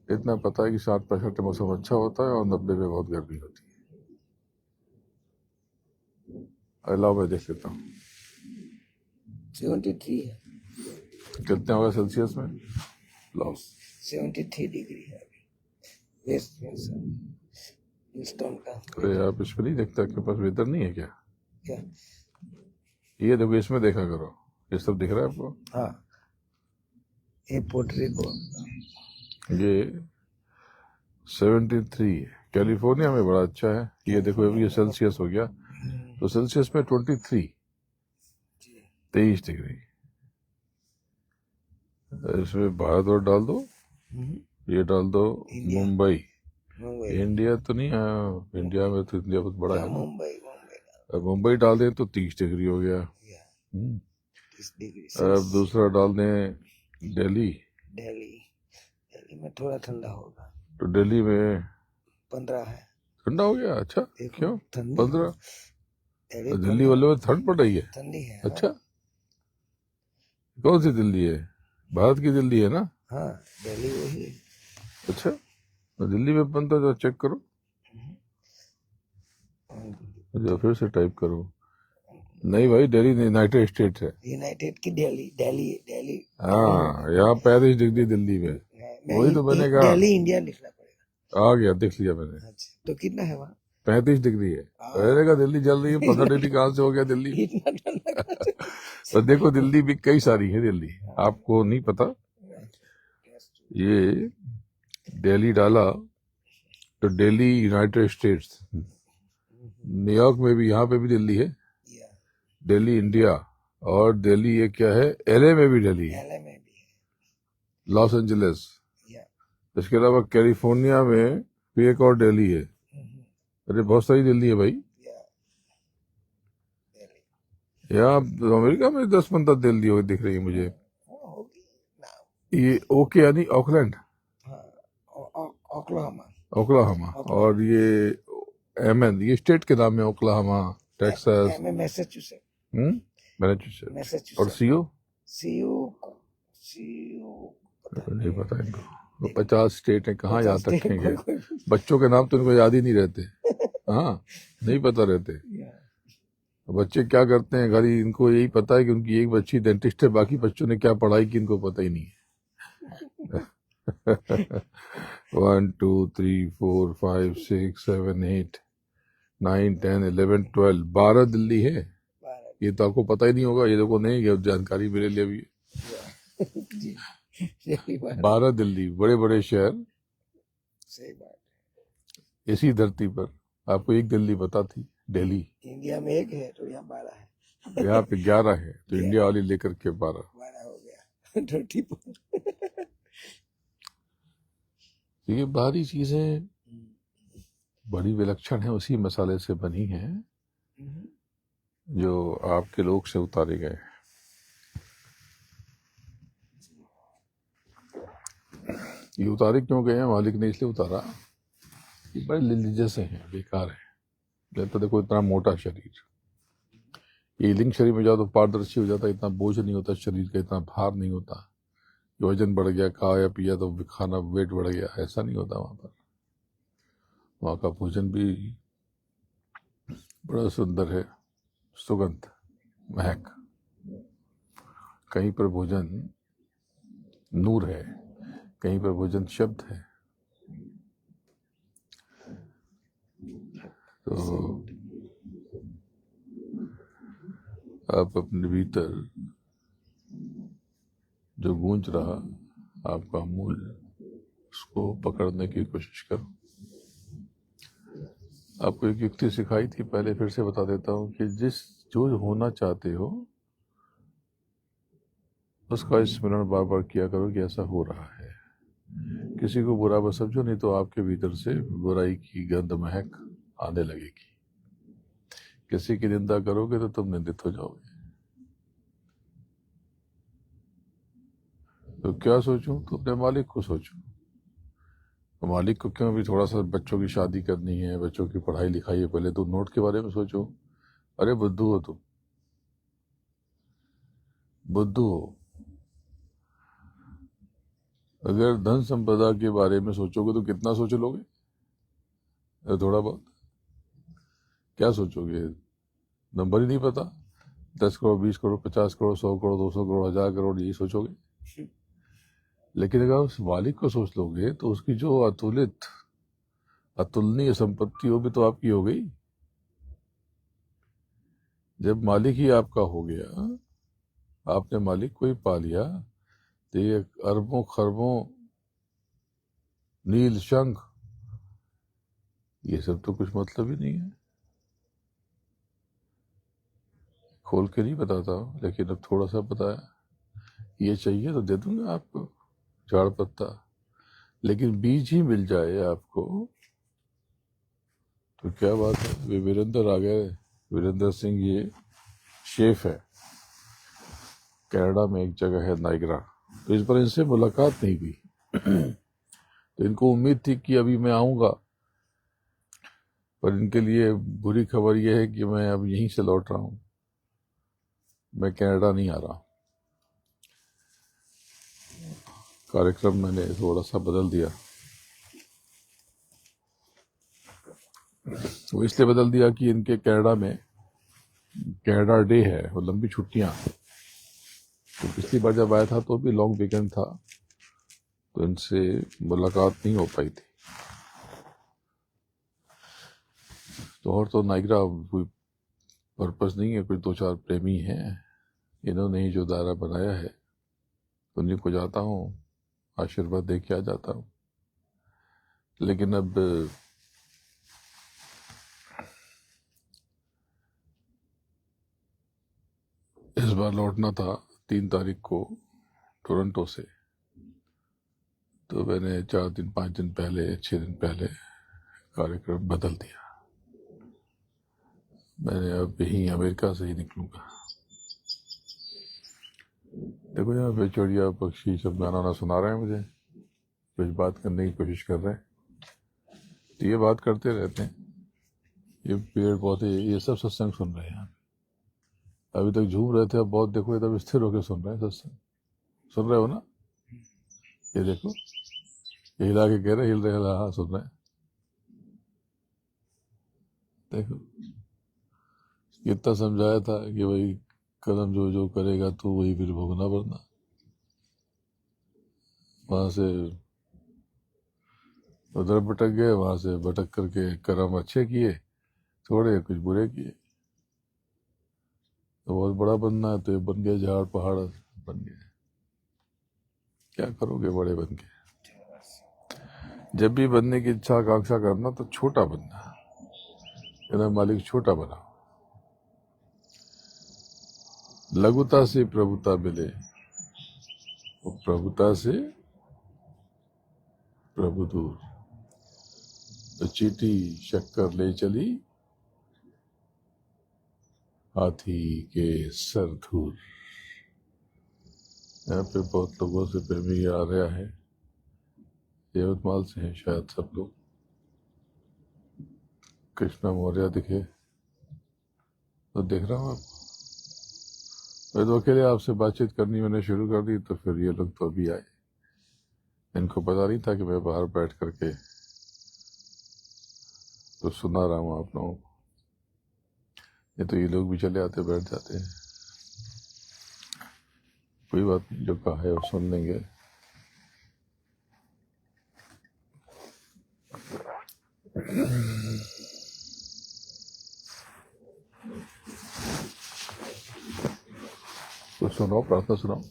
इतना पता है कि 60-65 में मौसम अच्छा होता है और 90 में बहुत गर्मी होती है। अलावा मैं देख लेता हूँ 73 है। कितना होगा सेल्सियस में? लाओ 73 डिग्री है अभी वेस्ट हिल्स्टन का। अरे आप इस पर नहीं देखता, आपके पास वेदर नहीं है क्या? क्या? ये देखो, इसमें देखा करो, ये सब दिख रहा है आपको? हाँ, ये पोर्ट्री को ये 73 कैलिफोर्निया में बड़ा अच्छा है। ये देखो अभी ये सेल्सियस हो गया, तो सेल्सियस में 23 डिग्री। इसमें भारत और डाल दो, ये डाल दो मुंबई। इंडिया तो नहीं है, इंडिया में तो इंडिया बहुत बड़ा है ना। अब मुंबई डाल दें तो 30 डिग्री हो गया। अब दूसरा डाल दें दिल्ली में थोड़ा ठंडा होगा, तो दिल्ली में 15 है। ठंडा हो गया? अच्छा, क्यों 15? दिल्ली दिल्ली वाले में ठंड पड़ रही है? ठंडी है। अच्छा, कौन सी दिल्ली है? भारत की दिल्ली है ना? हाँ, दिल्ली वही है। अच्छा, तो दिल्ली में 15 जो चेक करो, जो फिर से टाइप करो। नहीं भाई, दिल्ली यूनाइटेड स्टेट है। यूनाइटेड की दिल्ली। हाँ, यहाँ 35 डिग्री दिल्ली में, वही तो मैंने कहा। दिल्ली इंडिया लिखना पड़ेगा। आ गया, देख लिया मैंने। अच्छा, तो कितना है वहाँ? 35 डिग्री है। पहले का दिल्ली जल रही है, 15 डिग्री कहाँ से हो गया दिल्ली? इतना ठंडा तो देखो दिल्ली भी कई सारी है दिल्ली, आपको नहीं पता। ये दिल्ली डाला तो दिल्ली यूनाइटेड स्टेट्स, न्यूयॉर्क में भी, यहाँ पे भी दिल्ली है, दिल्ली इंडिया, और दिल्ली ये क्या है, एलए में भी दिल्ली है, लॉस एंजलिस। इसके अलावा कैलिफोर्निया में भी एक और दिल्ली है। अरे बहुत सारी दिल्ली है भाई। यहाँ अमेरिका में 10-15 दिल्ली दिख रही है मुझे। ये ओके यानी ऑकलैंड, ओक्लाहोमा, और ये एमएन, ये स्टेट के नाम है, ओक्लाहोमा, टेक्सास, मैसाचुसेट्स, और सीओ नहीं पता इनको। 50 स्टेट हैं, कहाँ याद 50 स्टेट रखेंगे? कोई बच्चों के नाम तो इनको याद ही नहीं रहते। हाँ, नहीं पता रहते। बच्चे क्या करते हैं घर ही, इनको यही पता है कि उनकी एक बच्ची डेंटिस्ट है, बाकी बच्चों ने क्या पढ़ाई की इनको पता ही नहीं है। 1 2 3 4 5 6 7 8 9 10 11 12 12 दिल्ली है। 12 ये तो आपको पता ही नहीं होगा, ये देखो नहीं, ये जानकारी मेरे लिए भी जी यही बात 12 दिल्ली, बड़े बड़े शहर सही बात इसी धरती पर। आपको एक दिल्ली पता थी, दिल्ली। है। इंडिया में एक है तो यहाँ 12 है, यहाँ पे 11 है, तो इंडिया वाली लेकर के 12। 12 हो गया 24। ये बाहरी चीजें बड़ी विलक्षण है, उसी मसाले से बनी हैं जो आपके लोग से उतारे गए। ये उतारे क्यों गए हैं? मालिक ने इसलिए उतारा, ये बड़े रिलीजियस हैं, बेकार है। जैसे देखो इतना मोटा शरीर, ये लिंग शरीर में जाओ तो पारदर्शी हो जाता है, इतना बोझ नहीं होता शरीर का, इतना भार नहीं होता, वजन बढ़ गया, खाया पिया तो खाना वेट बढ़ गया, ऐसा नहीं होता वहां पर। वहाँ का भोजन भी बड़ा सुंदर है, सुगंध, महक। कहीं पर भोजन नूर है, कहीं पर भोजन शब्द है। तो आप अपने भीतर जो गूंज रहा आपका मूल, उसको पकड़ने की कोशिश करो। आपको एक युक्ति सिखाई थी पहले, फिर से बता देता हूँ कि जो होना चाहते हो उसका स्मरण बार बार किया करो कि ऐसा हो रहा है। किसी को बुरा मत समझो, नहीं तो आपके भीतर से बुराई की गंध महक आने लगेगी। किसी की निंदा करोगे तो तुम निंदित हो जाओगे। तो क्या सोचूं? तो अपने मालिक को सोचो। तो मालिक को क्यों? भी थोड़ा सा बच्चों की शादी करनी है, बच्चों की पढ़ाई लिखाई है, पहले तो नोट के बारे में सोचो। अरे बुद्धू हो तुम, बुद्धू हो। अगर धन संपदा के बारे में सोचोगे तो कितना सोच लोगे? थोड़ा बहुत। क्या सोचोगे? नंबर ही नहीं पता। 10 करोड़, 20 करोड़, 50 करोड़, 100 करोड़, 200 करोड़, 1000 करोड़, यही सोचोगे। लेकिन अगर उस मालिक को सोच लोगे तो उसकी जो अतुलनीय संपत्ति हो भी तो आपकी हो गई। जब मालिक ही आपका हो गया, आपने मालिक को ही पा लिया, तो ये अरबों खरबों नील शंख, ये सब तो कुछ मतलब ही नहीं है। खोल के नहीं बताता हूँ, लेकिन अब थोड़ा सा बताया। ये चाहिए तो दे दूंगा आपको, झाड़ पत्ता, लेकिन बीज ही मिल जाए आपको तो क्या बात है। वे वीरेंद्र आ गए, वीरेंद्र सिंह, ये शेफ है, कनाडा में एक जगह है नाइग्रा। तो इस बार इनसे मुलाकात नहीं हुई। तो इनको उम्मीद थी कि अभी मैं आऊंगा, पर इनके लिए बुरी खबर यह है कि मैं अब यहीं से लौट रहा हूं, मैं कनाडा नहीं आ रहा। कार्यक्रम मैंने थोड़ा सा बदल दिया। वो इसलिए बदल दिया कि इनके कनाडा में कनाडा डे है, वो लंबी छुट्टियां। तो पिछली बार जब आया था तो भी लॉन्ग वीकेंड था, तो इनसे मुलाकात नहीं हो पाई थी। तो और तो नाइग्रा कोई पर्पस नहीं है, कोई 2-4 प्रेमी हैं, इन्होंने ही जो दायरा बनाया है, उन्हीं को जाता हूँ, आशीर्वाद दे के आ जाता हूँ। लेकिन अब इस बार लौटना था 3 तारीख को टोरंटो से, तो मैंने 4 दिन 5 दिन पहले 6 दिन पहले कार्यक्रम बदल दिया। मैंने अब यहीं अमेरिका से ही निकलूंगा। देखो यहाँ पे चिड़िया पक्षी सब गाना ना सुना रहे हैं मुझे, कुछ बात करने की कोशिश कर रहे हैं, तो ये बात करते रहते हैं। ये पेड़ पौधे ये सब सत्संग सुन रहे हैं। अभी तक झूम रहे थे, अब बहुत देखो एकदम स्थिर होकर सुन रहे हैं सत्संग। सुन रहे हो ना? ये देखो हिला के कह रहे हिल रहे, हाँ सुन रहे हैं। देखो कितना समझाया था कि भाई कर्म जो जो करेगा तो वही फिर भोगना पड़ना। वहां से उधर भटक गए, वहां से भटक करके कर्म अच्छे किए थोड़े, कुछ बुरे किए, तो बहुत बड़ा बनना है तो ये बन गया झाड़ पहाड़ बन गए। क्या करोगे बड़े बन के? जब भी बनने की इच्छा आकांक्षा करना तो छोटा बनना, कहना मालिक छोटा बना। लघुता से प्रभुता मिले, वो प्रभुता से प्रभु दूर। तो चीटी शक्कर ले चली, हाथी के सर धूल। यहाँ पे बहुत लोगों से प्रेमी आ रहा है, यवतमाल से हैं शायद सब लोग। कृष्णा मौर्य दिखे तो देख रहा हूँ आपको। मैं तो अकेले आपसे बातचीत करनी मैंने शुरू कर दी, तो फिर ये लोग तो अभी आए। इनको पता नहीं था कि मैं बाहर बैठ करके तो सुना रहा हूँ आप लोगों को। ये तो ये लोग भी चले आते बैठ जाते हैं। कोई बात नहीं, जो कहा है वो सुन लेंगे। तो सुनाओ, प्रार्थना सुनाओ।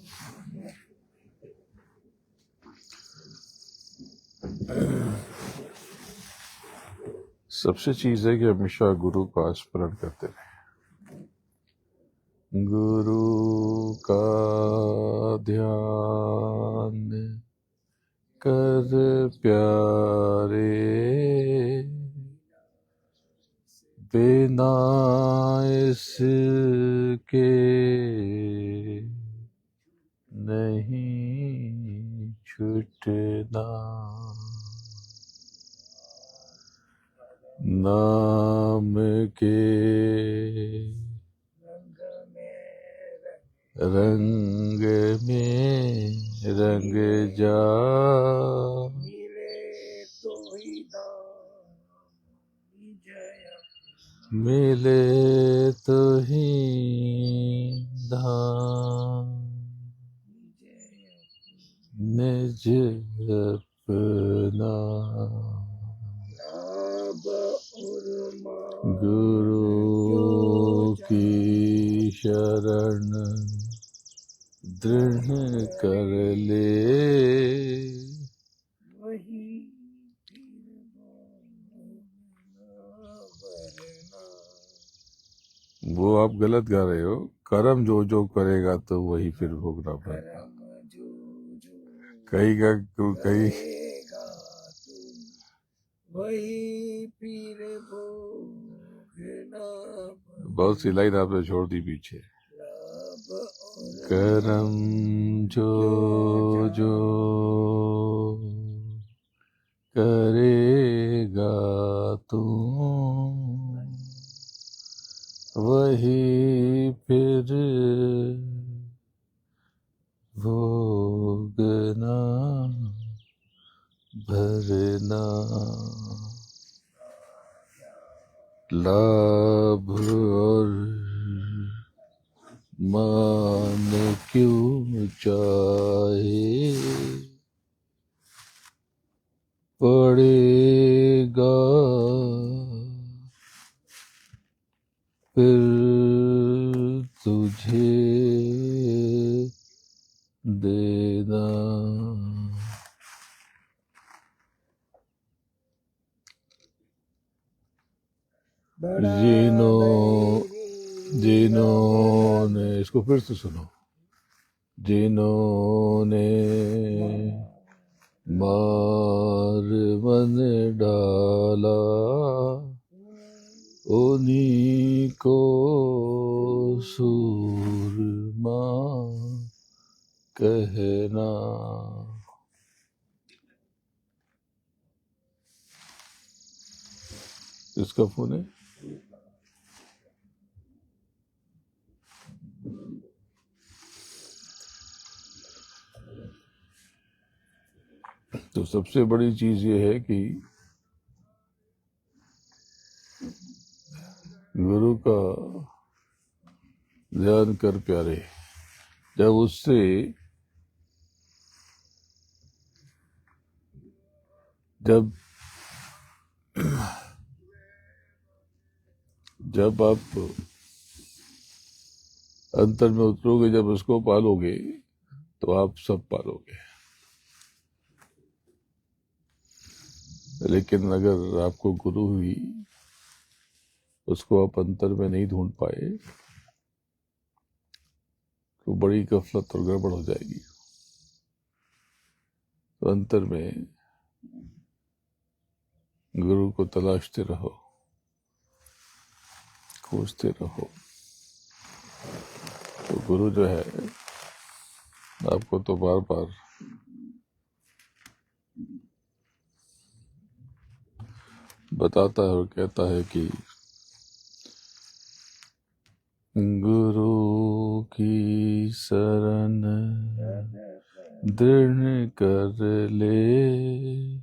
सबसे चीज है कि हमेशा गुरु का स्मरण करते रहे। गुरु का ध्यान कर प्यारे, बिना इसके नहीं छूटना। नाम के रंग में रंग जा, मिले तो ही दाम जय, मिले तो ही धाम, निज अपना। लाभ और मान गुरु की शरण दृढ़ कर ले, वही फिर भरना। वो आप गलत गा रहे हो। कर्म जो जो करेगा तो वही फिर भोगना पड़ेगा। कर्म जो जो कहेगा कहीं करेगा तुम, वही फिर भोगना। बहुत सी लाइन आपने छोड़ दी पीछे। लाभ और कर्म जो जो करेगा तुम, वही फिर भोगना भरना। लाभ और मान क्यों चाहे, पड़ेगा फिर तुझे देना। बड़ा जिन्होंने इसको फिर से सुनो। जिन्होंने मार मन डाला, उन्हीं को सूरमा कहना। किसका फोन है? तो सबसे बड़ी चीज ये है कि गुरु का ध्यान कर प्यारे। जब उससे जब जब आप अंतर में उतरोगे, जब उसको पालोगे तो आप सब पालोगे। लेकिन अगर आपको गुरु ही उसको आप अंतर में नहीं ढूंढ पाए तो बड़ी गफलत और गड़बड़ हो जाएगी। तो अंतर में गुरु को तलाशते रहो, खोजते रहो। तो गुरु जो है आपको तो बार बार बताता है और कहता है कि गुरु की शरण दृढ़ कर ले,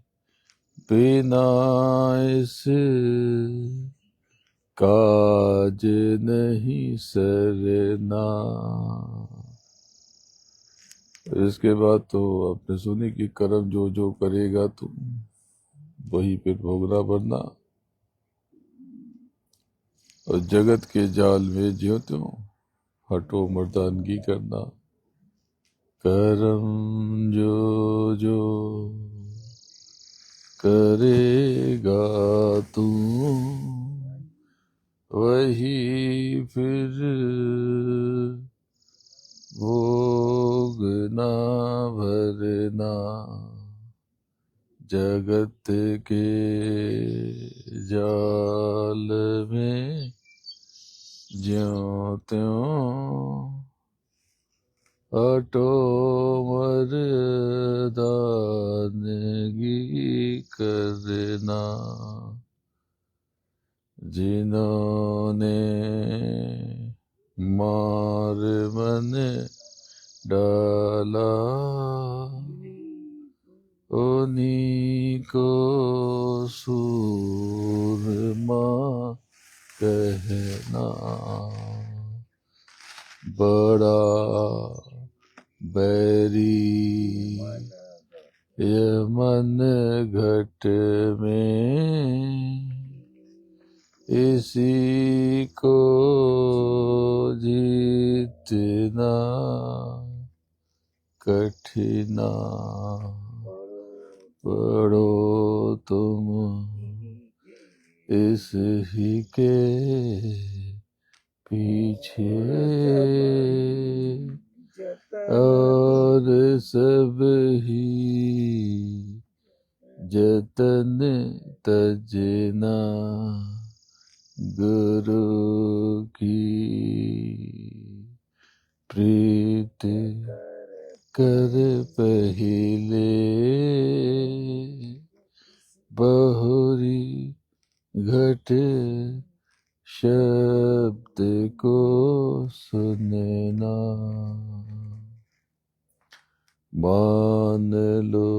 बिना इस काज नहीं सरना। इसके बाद तो आपने सुनी कि कर्म जो जो करेगा तुम वही फिर भोगना भरना। और जगत के जाल में ज्यों त्यों हटो मर्दानगी करना। कर्म जो जो करेगा तू वही फिर भोगना भरना। जगत के जाल में ज्यों त्यों हटो मर्दानगी करना। जिन्होंने मार मन डाला उन्हीं को सूरमा कहना। बड़ा बैरी ये मन घट में इसी को जीतना कठिना। पढ़ो तुम इस ही के पीछे और सब ही जतन तजना। गुरु की प्रीत कर पहिले बहुरी घट शब्द को सुनना। मान लो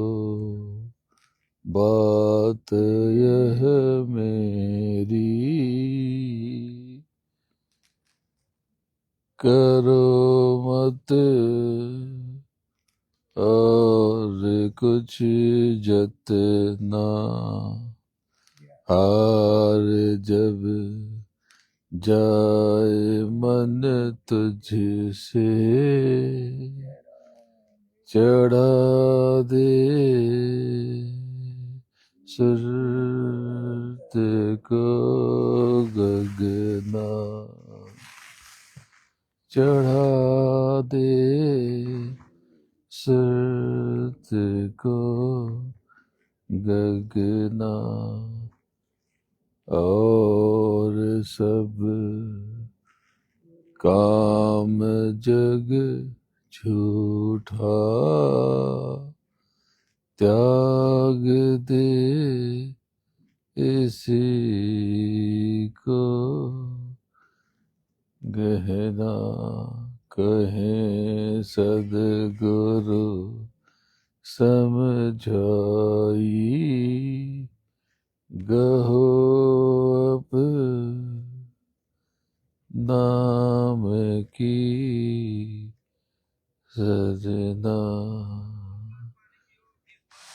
बात यह मेरी करो मत और कुछ जतना। हार जब जाए मन तुझसे चढ़ा दे सुरत को गगना। चढ़ा दे सुरत को गगना। और सब काम जग झूठा त्याग दे इसी को गहना। कहें सद्गुरु समझाई गहो अब नाम की सजना।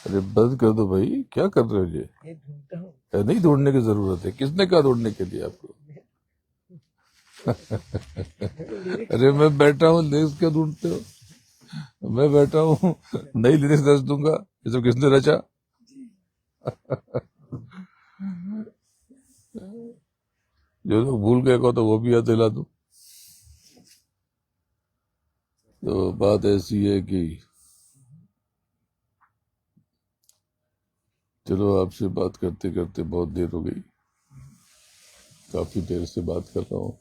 अरे बंद कर दो भाई, क्या कर रहे हो ये? ढूंढता हूँ। नहीं ढूंढने की जरूरत है, किसने कहा ढूंढने के लिए आपको? अरे मैं बैठा हूँ, लिरिक्स क्या ढूंढते हो? मैं बैठा हूँ, नई लिरिक्स रच दूंगा, ये सब किसने रचा? जो लोग भूल गए को तो वो भी याद दिला दूं। तो बात ऐसी है कि चलो, आपसे बात करते करते बहुत देर हो गई, काफी देर से बात कर रहा हूँ।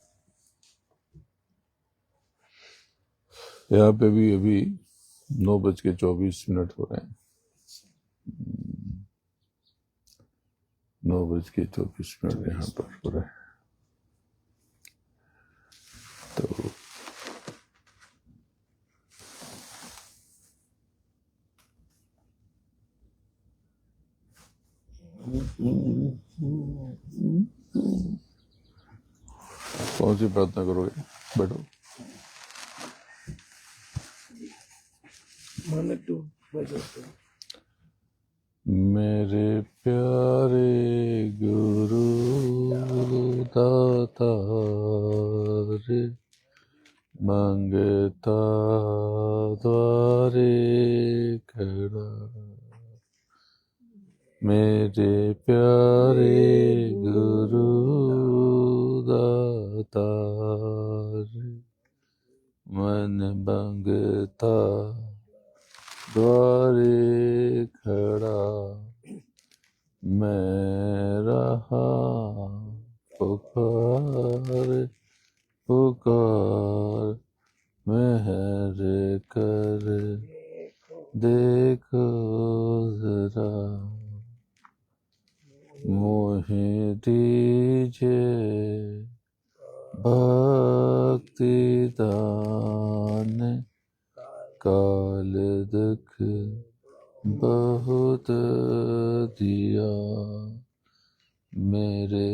यहाँ पे भी अभी 9:24 हो रहे हैं। 9:24 यहाँ पर हो रहे हैं। तो कौन सी प्रार्थना करोगे? बैठो। मन टू बजाते मेरे प्यारे गुरु दाता रे, मंगता द्वारे खड़ा। मेरे प्यारे गुरु दाता रे, मन मंगता द्वारे खड़ा। मैं रहा पुकार पुकार, मेहर कर देखो जरा। मोहे दीजिए भक्ति दान, काल दुख बहुत दिया। मेरे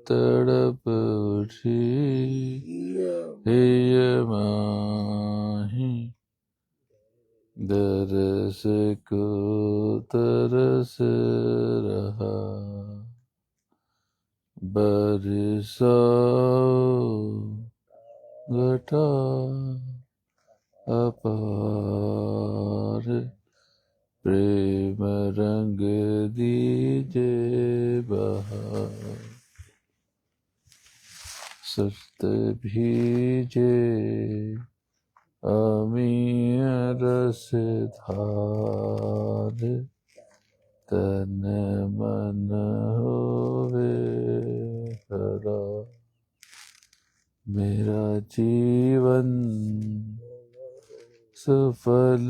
तड़प उठी हिय माही, दरस को तरस रहा। बरसाओ घटा अपार, प्रेम रंग दीजे बहार। सस्त भीजे अमीय रस धार, तन मन होवे हरा। मेरा जीवन सफल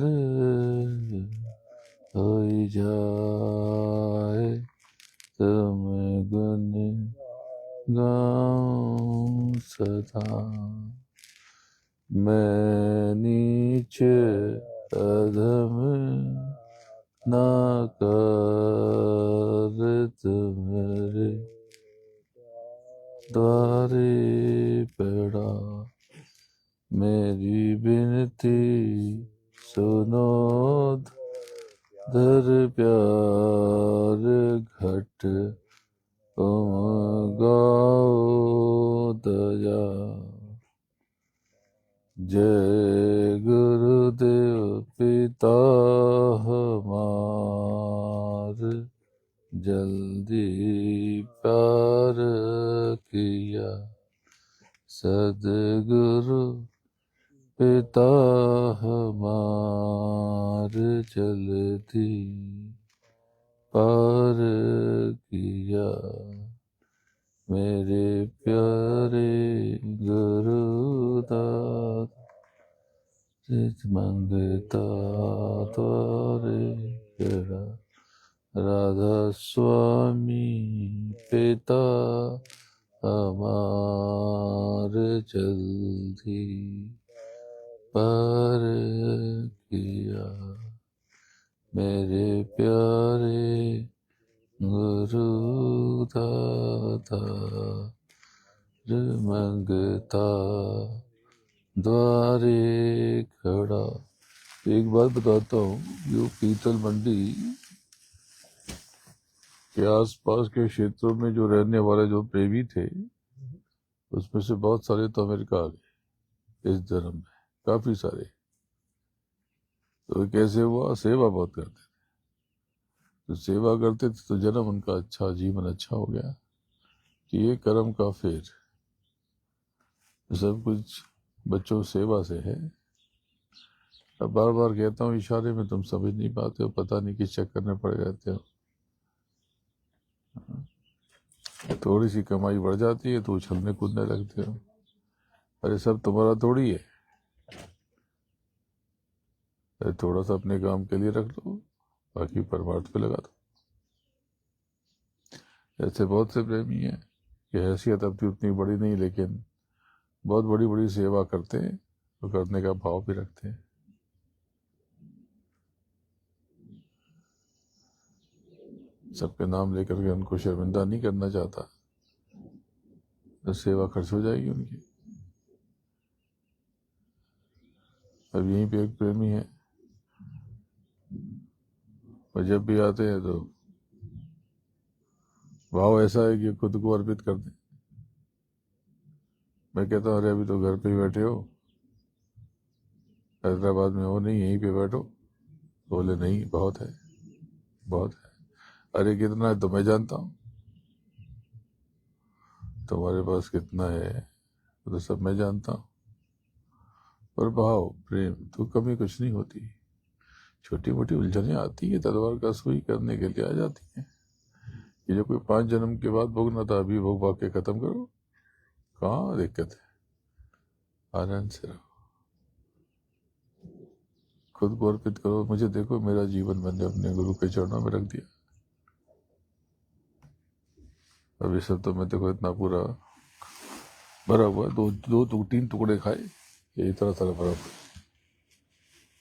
हो जाए, तुम गुण गाऊं सदा। मैं नीच अधम ना कर, तुम्हारे द्वारे पड़ा। मेरी विनती सुनो धर प्यार, घट तुम गाओ दया। जय गुरुदेव पिता हमार, जल्दी प्यार किया। सद्गुरु पिता हमार, जल्दी पार किया। मेरे प्यारे गुरुदाता, सिद्ध मंगता द्वारे खड़ा। राधा स्वामी पिता हमार, जल्दी पार किया। मेरे प्यारे गुरु दाता मंगता द्वारे खड़ा। एक बात बताता हूँ, जो पीतल मंडी के आसपास के क्षेत्रों में जो रहने वाले जो प्रेमी थे, उसमें से बहुत सारे तो अमेरिका आ गए इस जन्म में, काफी सारे। तो कैसे हुआ? सेवा बहुत करते थे, तो सेवा करते थे तो जन्म उनका अच्छा, जीवन अच्छा हो गया कि ये कर्म का फेर। सब कुछ बच्चों सेवा से है। अब बार बार कहता हूँ, इशारे में तुम समझ नहीं पाते हो, पता नहीं किस चक्कर में पड़े रहते हो। थोड़ी सी कमाई बढ़ जाती है तो उछलने कूदने लगते हो। अरे सब तुम्हारा थोड़ी है, अरे थोड़ा सा अपने काम के लिए रख लो, बाकी परमार्थ पे लगा दो। ऐसे बहुत से प्रेमी हैं कि हैसियत अपनी उतनी बड़ी नहीं, लेकिन बहुत बड़ी बड़ी सेवा करते हैं, तो करने का भाव भी रखते हैं। सबके नाम लेकर के उनको शर्मिंदा नहीं करना चाहता, तो सेवा खर्च हो जाएगी उनकी। अब यहीं पे एक प्रेमी है, और जब भी आते हैं तो भाव ऐसा है कि खुद को अर्पित कर दें। मैं कहता हूँ, अरे अभी तो घर पे ही बैठे हो, हैदराबाद में हो नहीं, यहीं पे बैठो। बोले नहीं, बहुत है, बहुत है। अरे कितना है तो मैं जानता हूँ, तुम्हारे पास कितना है तो सब मैं जानता हूँ। पर भाव, प्रेम तो कमी कुछ नहीं होती। छोटी मोटी उलझने आती है, तलवार का सुई करने के लिए आ जाती है। ये जो कोई 5 जन्म के बाद भोगना था, अभी भोग भाग के खत्म करो, कहाँ दिक्कत है। आनंद से रहो, खुद को अर्पित करो। मुझे देखो, मेरा जीवन मैंने अपने गुरु के चरणों में रख दिया। अभी सब तो मैं देखो इतना पूरा भरा हुआ, दो 3 टुकड़े खाए, ये इतना सारा भरा हुआ।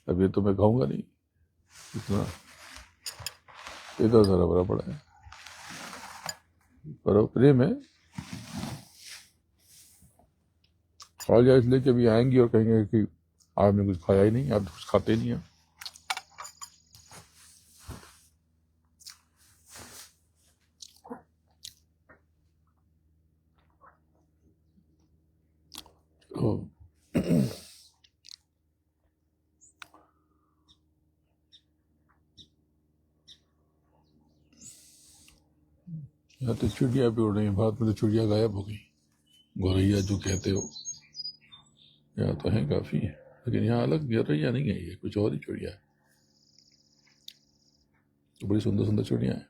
अब ये तो मैं खाऊंगा नहीं, इतना सारा भरा पड़ा है। पर प्रेम है, खा जाए इसलिए कि अभी आएंगी और कहेंगे कि आपने कुछ खाया ही नहीं, आप कुछ खाते नहीं हैं। तो यहाँ तो चिड़िया भी उड़ रही है, भारत में तो चिड़िया गायब हो गई। गौरैया जो कहते हो, यहाँ तो है काफी है, लेकिन यहाँ अलग गौरैया नहीं है, ये कुछ और ही चिड़िया है। बड़ी सुंदर सुंदर चिड़िया है।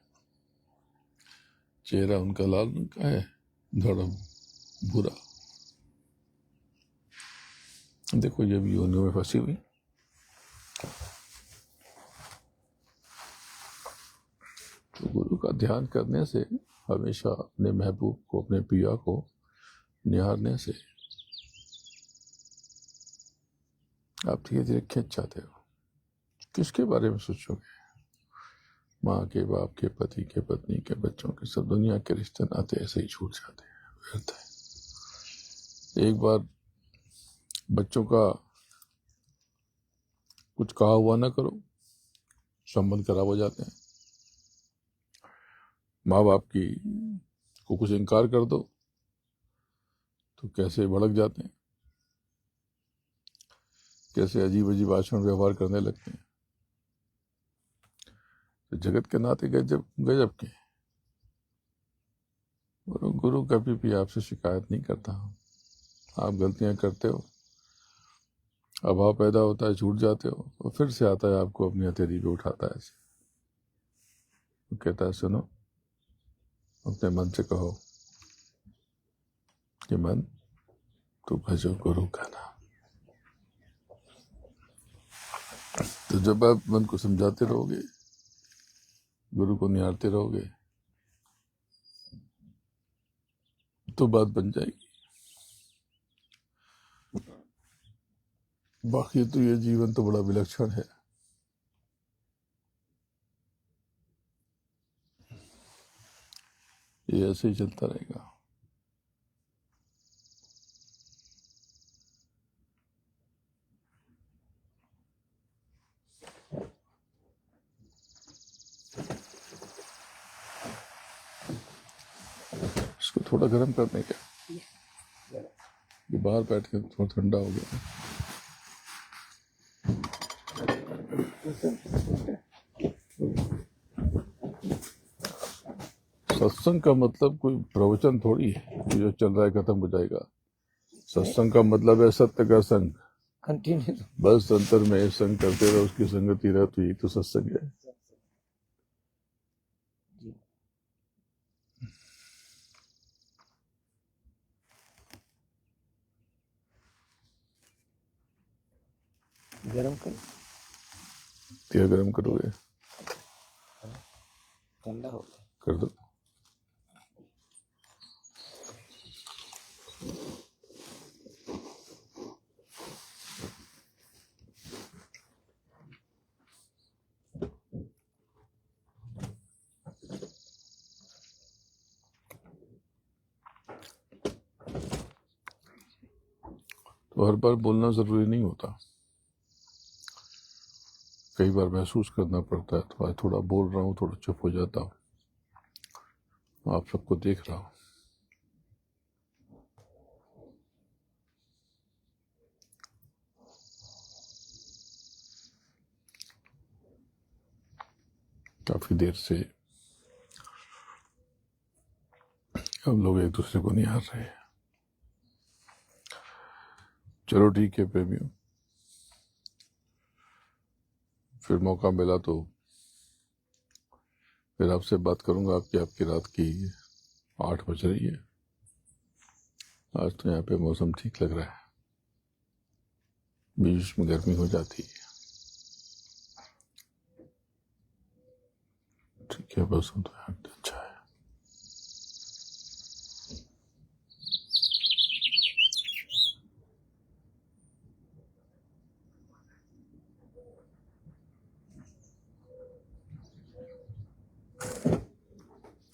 चेहरा उनका लाल रंग का है, धड़ा भूरा। देखो ये भी योनियों में फंसी हुई। तो गुरु का ध्यान करने से, हमेशा अपने महबूब को, अपने पिया को निहारने से आप धीरे धीरे खिंच जाते हो। किसके बारे में सोचोगे? माँ के, बाप के, पति के, पत्नी के, बच्चों के, सब दुनिया के रिश्ते नाते ऐसे ही छूट जाते हैं, व्यर्थ है। एक बार बच्चों का कुछ कहा हुआ ना करो, संबंध खराब हो जाते हैं। माँ बाप की को कुछ इनकार कर दो तो कैसे भड़क जाते हैं, कैसे अजीब अजीब आचरण व्यवहार करने लगते हैं। तो जगत के नाते गजब गजब के। गुरु कभी भी आपसे शिकायत नहीं करता। आप गलतियां करते हो, अभाव पैदा होता है, छूट जाते हो, और फिर से आता है, आपको अपनी हथेली पे उठाता है ऐसे। तो कहता है, सुनो, अपने मन से कहो कि मन, तू भजो गुरु का नाम। तो जब आप मन को समझाते रहोगे, गुरु को निहारते रहोगे, तो बात बन जाएगी। बाकी तो ये जीवन तो बड़ा विलक्षण है। ये ऐसे ही चलता रहेगा। इसको थोड़ा गर्म करने का, ये बाहर बैठ के थोड़ा ठंडा हो गया। सत्संग का मतलब कोई प्रवचन थोड़ी है कि जो चल रहा है खत्म हो जाएगा। सत्संग का मतलब है सत्य का संग, कंटिन्यू। बस अंतर में संग करते रहो, उसकी संगति रहो, तो यही तो सत्संग है। गरम कर, तेल गर्म करोगे, ठंडा हो गया। कर दो। तो हर बार बोलना जरूरी नहीं होता, कई बार महसूस करना पड़ता है। तो आज थोड़ा बोल रहा हूँ, थोड़ा चुप हो जाता हूँ, आप सबको देख रहा हूँ। काफी देर से हम लोग एक दूसरे को निहार रहे हैं। चलो ठीक है प्रेमियों, फिर मौका मिला तो फिर आपसे बात करूंगा। आपकी रात की 8 बज रही है। आज तो यहाँ पे मौसम ठीक लग रहा है, बीच में गर्मी हो जाती है। ठीक है, बस तो यहाँ पे अच्छा है।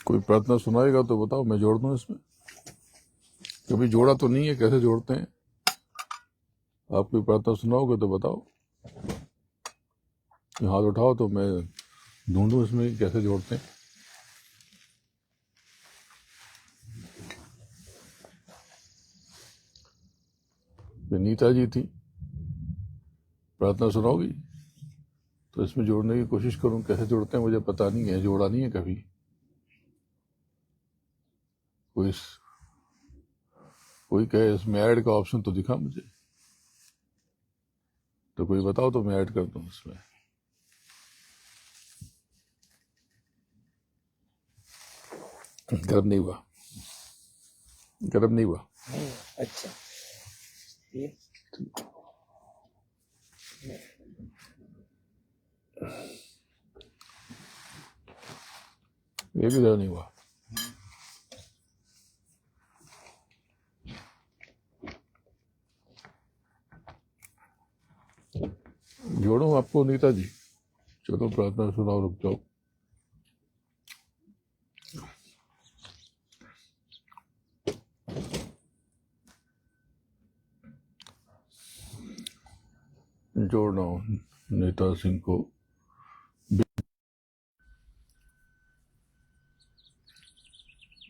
कोई प्रार्थना सुनाएगा तो बताओ, मैं जोड़ दूं इसमें। कभी जोड़ा तो नहीं है, कैसे जोड़ते हैं? आप कोई प्रार्थना सुनाओगे तो बताओ, हाथ उठाओ तो मैं ढूंढूं इसमें कैसे जोड़ते हैं। ये नीता जी थी, प्रार्थना सुनाओगी तो इसमें जोड़ने की कोशिश करूं। कैसे जोड़ते हैं मुझे पता नहीं है, जोड़ा नहीं है कभी। कोई कहे इसमें ऐड का ऑप्शन तो दिखा मुझे, तो कोई बताओ तो मैं ऐड कर दूं इसमें। गर्म नहीं हुआ, गर्म नहीं हुआ। नहीं, अच्छा ये ये भी गर्म नहीं हुआ। जोड़ो आपको नीता जी। चलो प्रार्थना सुनाओ, रुक जाओ। जोड़ना नीता सिंह को।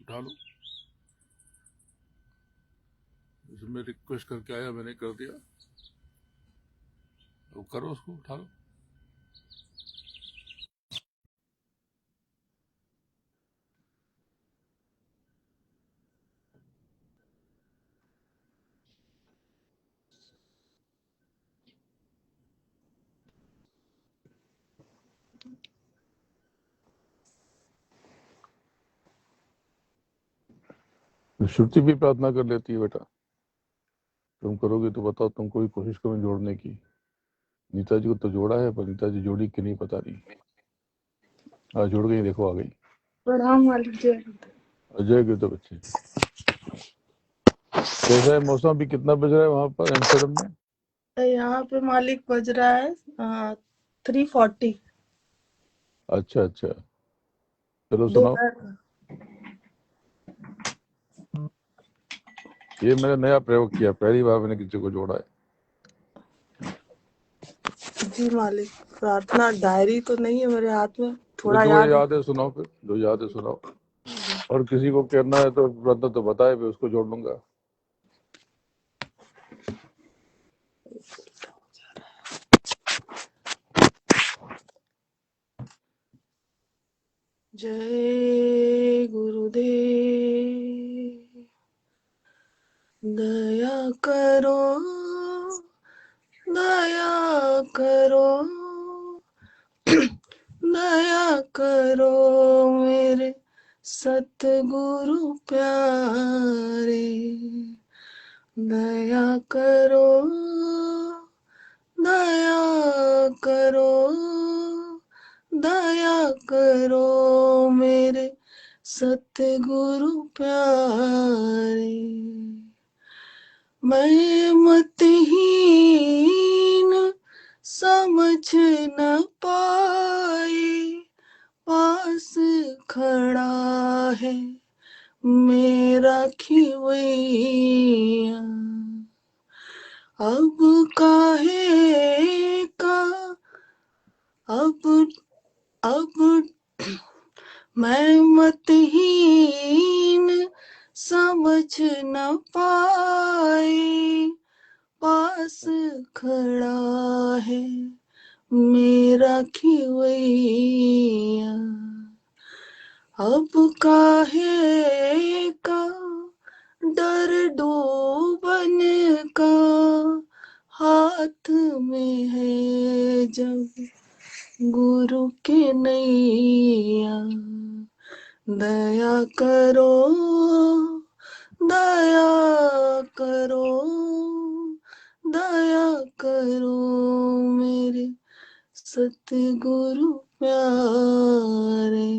उठा लो, इसमें रिक्वेस्ट करके आया, मैंने कर दिया, तो करो उसको, उठा लो। श्रुति भी प्रार्थना कर लेती है बेटा, तुम करोगे तो बताओ, तुमको भी कोशिश करो जोड़ने की। नीता जी को तो जोड़ा है, पर नीता जी जोड़ी कि नहीं पता नहीं। हाँ जुड़ गई, देखो आ गई। प्रणाम मालिक जी। अजय के तो बच्चे। कैसा है मौसम? भी कितना बज रहा है वहां पर एम्स्टर्डम में? यहाँ पे मालिक बज रहा है 3:40 अच्छा, अच्छा, चलो सुनाओ। दोपहर का। ये मैंने नया प्रयोग किया, पहली बार मैंने किसी को जोड़ा है। जी मालिक, प्रार्थना डायरी तो नहीं है मेरे हाथ में, थोड़ा जो याद याद है सुनाओ, फिर जो याद है सुनाओ, और किसी को करना है तो प्रार्थना तो बताए, मैं उसको जोड़ लूंगा। जय गुरुदेव, दया करो, दया करो, दया करो मेरे सतगुरु प्यारे, दया करो, दया करो, दया करो मेरे सतगुरु प्यारे। मैं मतहीन समझ न पाए, पास खड़ा है मेरा खिवैया, अब काहे का, अब मैं मतहीन समझ न पाए, पास खड़ा है मेरा खिवैया, अब काहे का डर डूबन का, हाथ में है जब गुरु के नैया, दया करो, दया करो, दया करो मेरे सतगुरु प्यारे।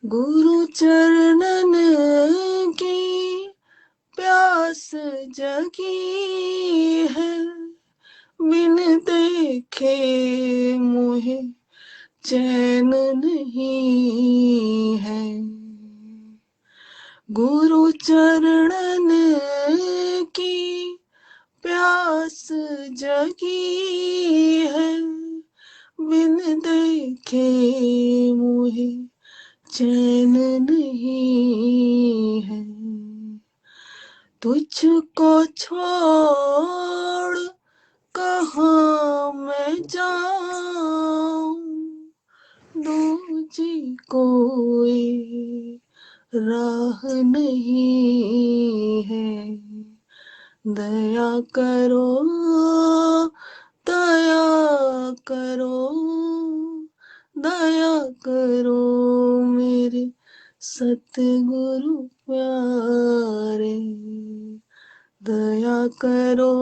गुरु चरणन की प्यास जगी है, बिन देखे मोहे चैन नहीं है, गुरु चरणन की प्यास जगी है, बिन देखे मोहे चैन नहीं है, तुझको छोड़ कहाँ मैं जाऊं, दूजी कोई राह नहीं है, दया करो, दया करो, दया करो मेरे सतगुरु प्यारे, दया करो,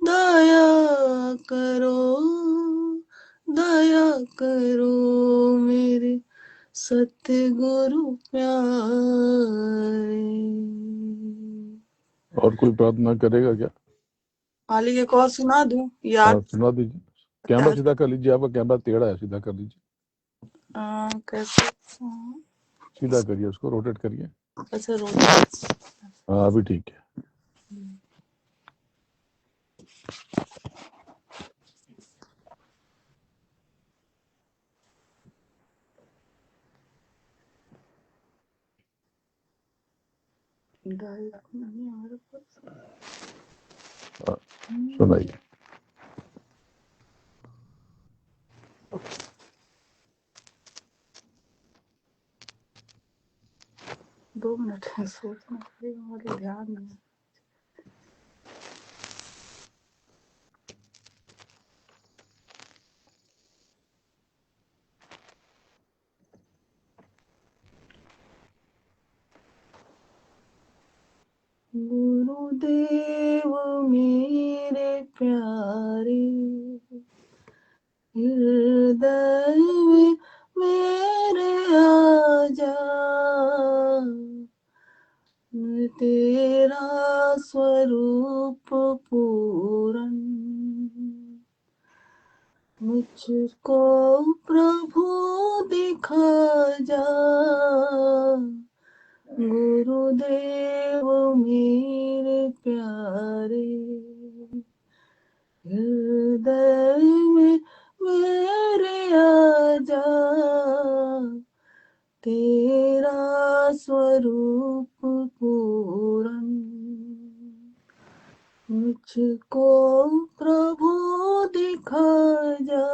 दया करो, दया करो मेरे सतगुरु प्यारे। और कोई प्रार्थना करेगा क्या? मालिक एक और सुना दूं? याद सुना दीजिए। कैमरा सीधा कर लीजिए, आपका कैमरा टेढ़ा है, सीधा कर लीजिए, कैसे? सीधा करिए, उसको रोटेट करिए। अच्छा रोज हाँ अभी ठीक है। नहीं हमारे पास। सुनाइए। दो मिनट है, सोचना पड़ेगा, हमारे ध्यान में। गुरुदेव मेरे प्यारे, हृदय में मेरे आजा, तेरा स्वरूप पूरन मुझको प्रभु दिखा जा, तेरा स्वरूप पूरन मुझको प्रभु दिखा जा,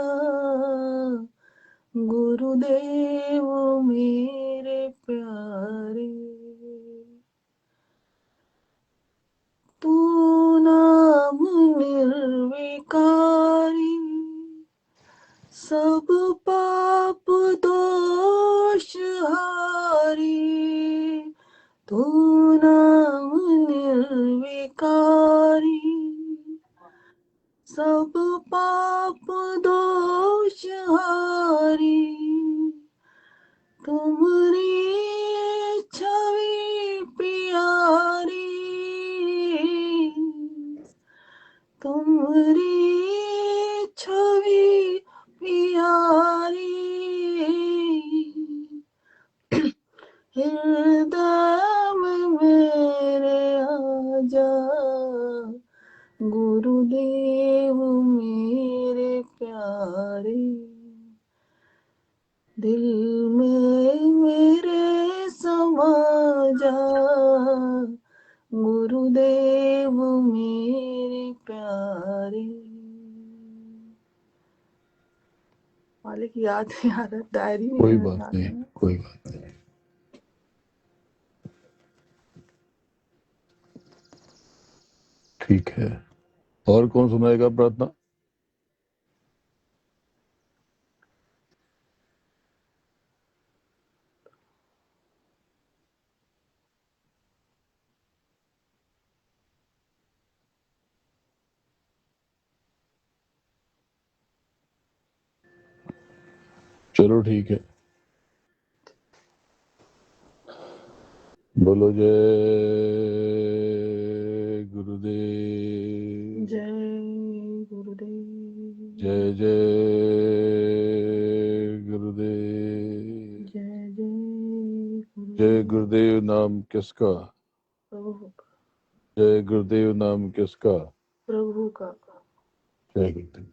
गुरुदेव मेरे प्यारे। तू नाम निर्विकारी, सब पाप दोष हारी। तू नाम निर्विकारी, सब पाप दोष हारी। तुम्हारी छवि प्यारी, तुम्हारी छवि प्यारी। हृदय में मेरे आजा, गुरुदेव मेरे प्यारे। दिल में मेरे समा जा, गुरुदेव मेरे प्यारे। मालिक याद नहीं आ रहा, डायरी में कोई है बात याद नहीं, है। कोई बात नहीं। ठीक है, और कौन सुनाएगा प्रार्थना? चलो ठीक है, बोलो जय गुरुदेव। जय गुरुदेव। जय जय गुरुदेव। जय जय जय गुरुदेव। गुरुदेव नाम किसका? प्रभु का, जय गुरुदेव नाम किसका? प्रभु का। जय गुरुदेव।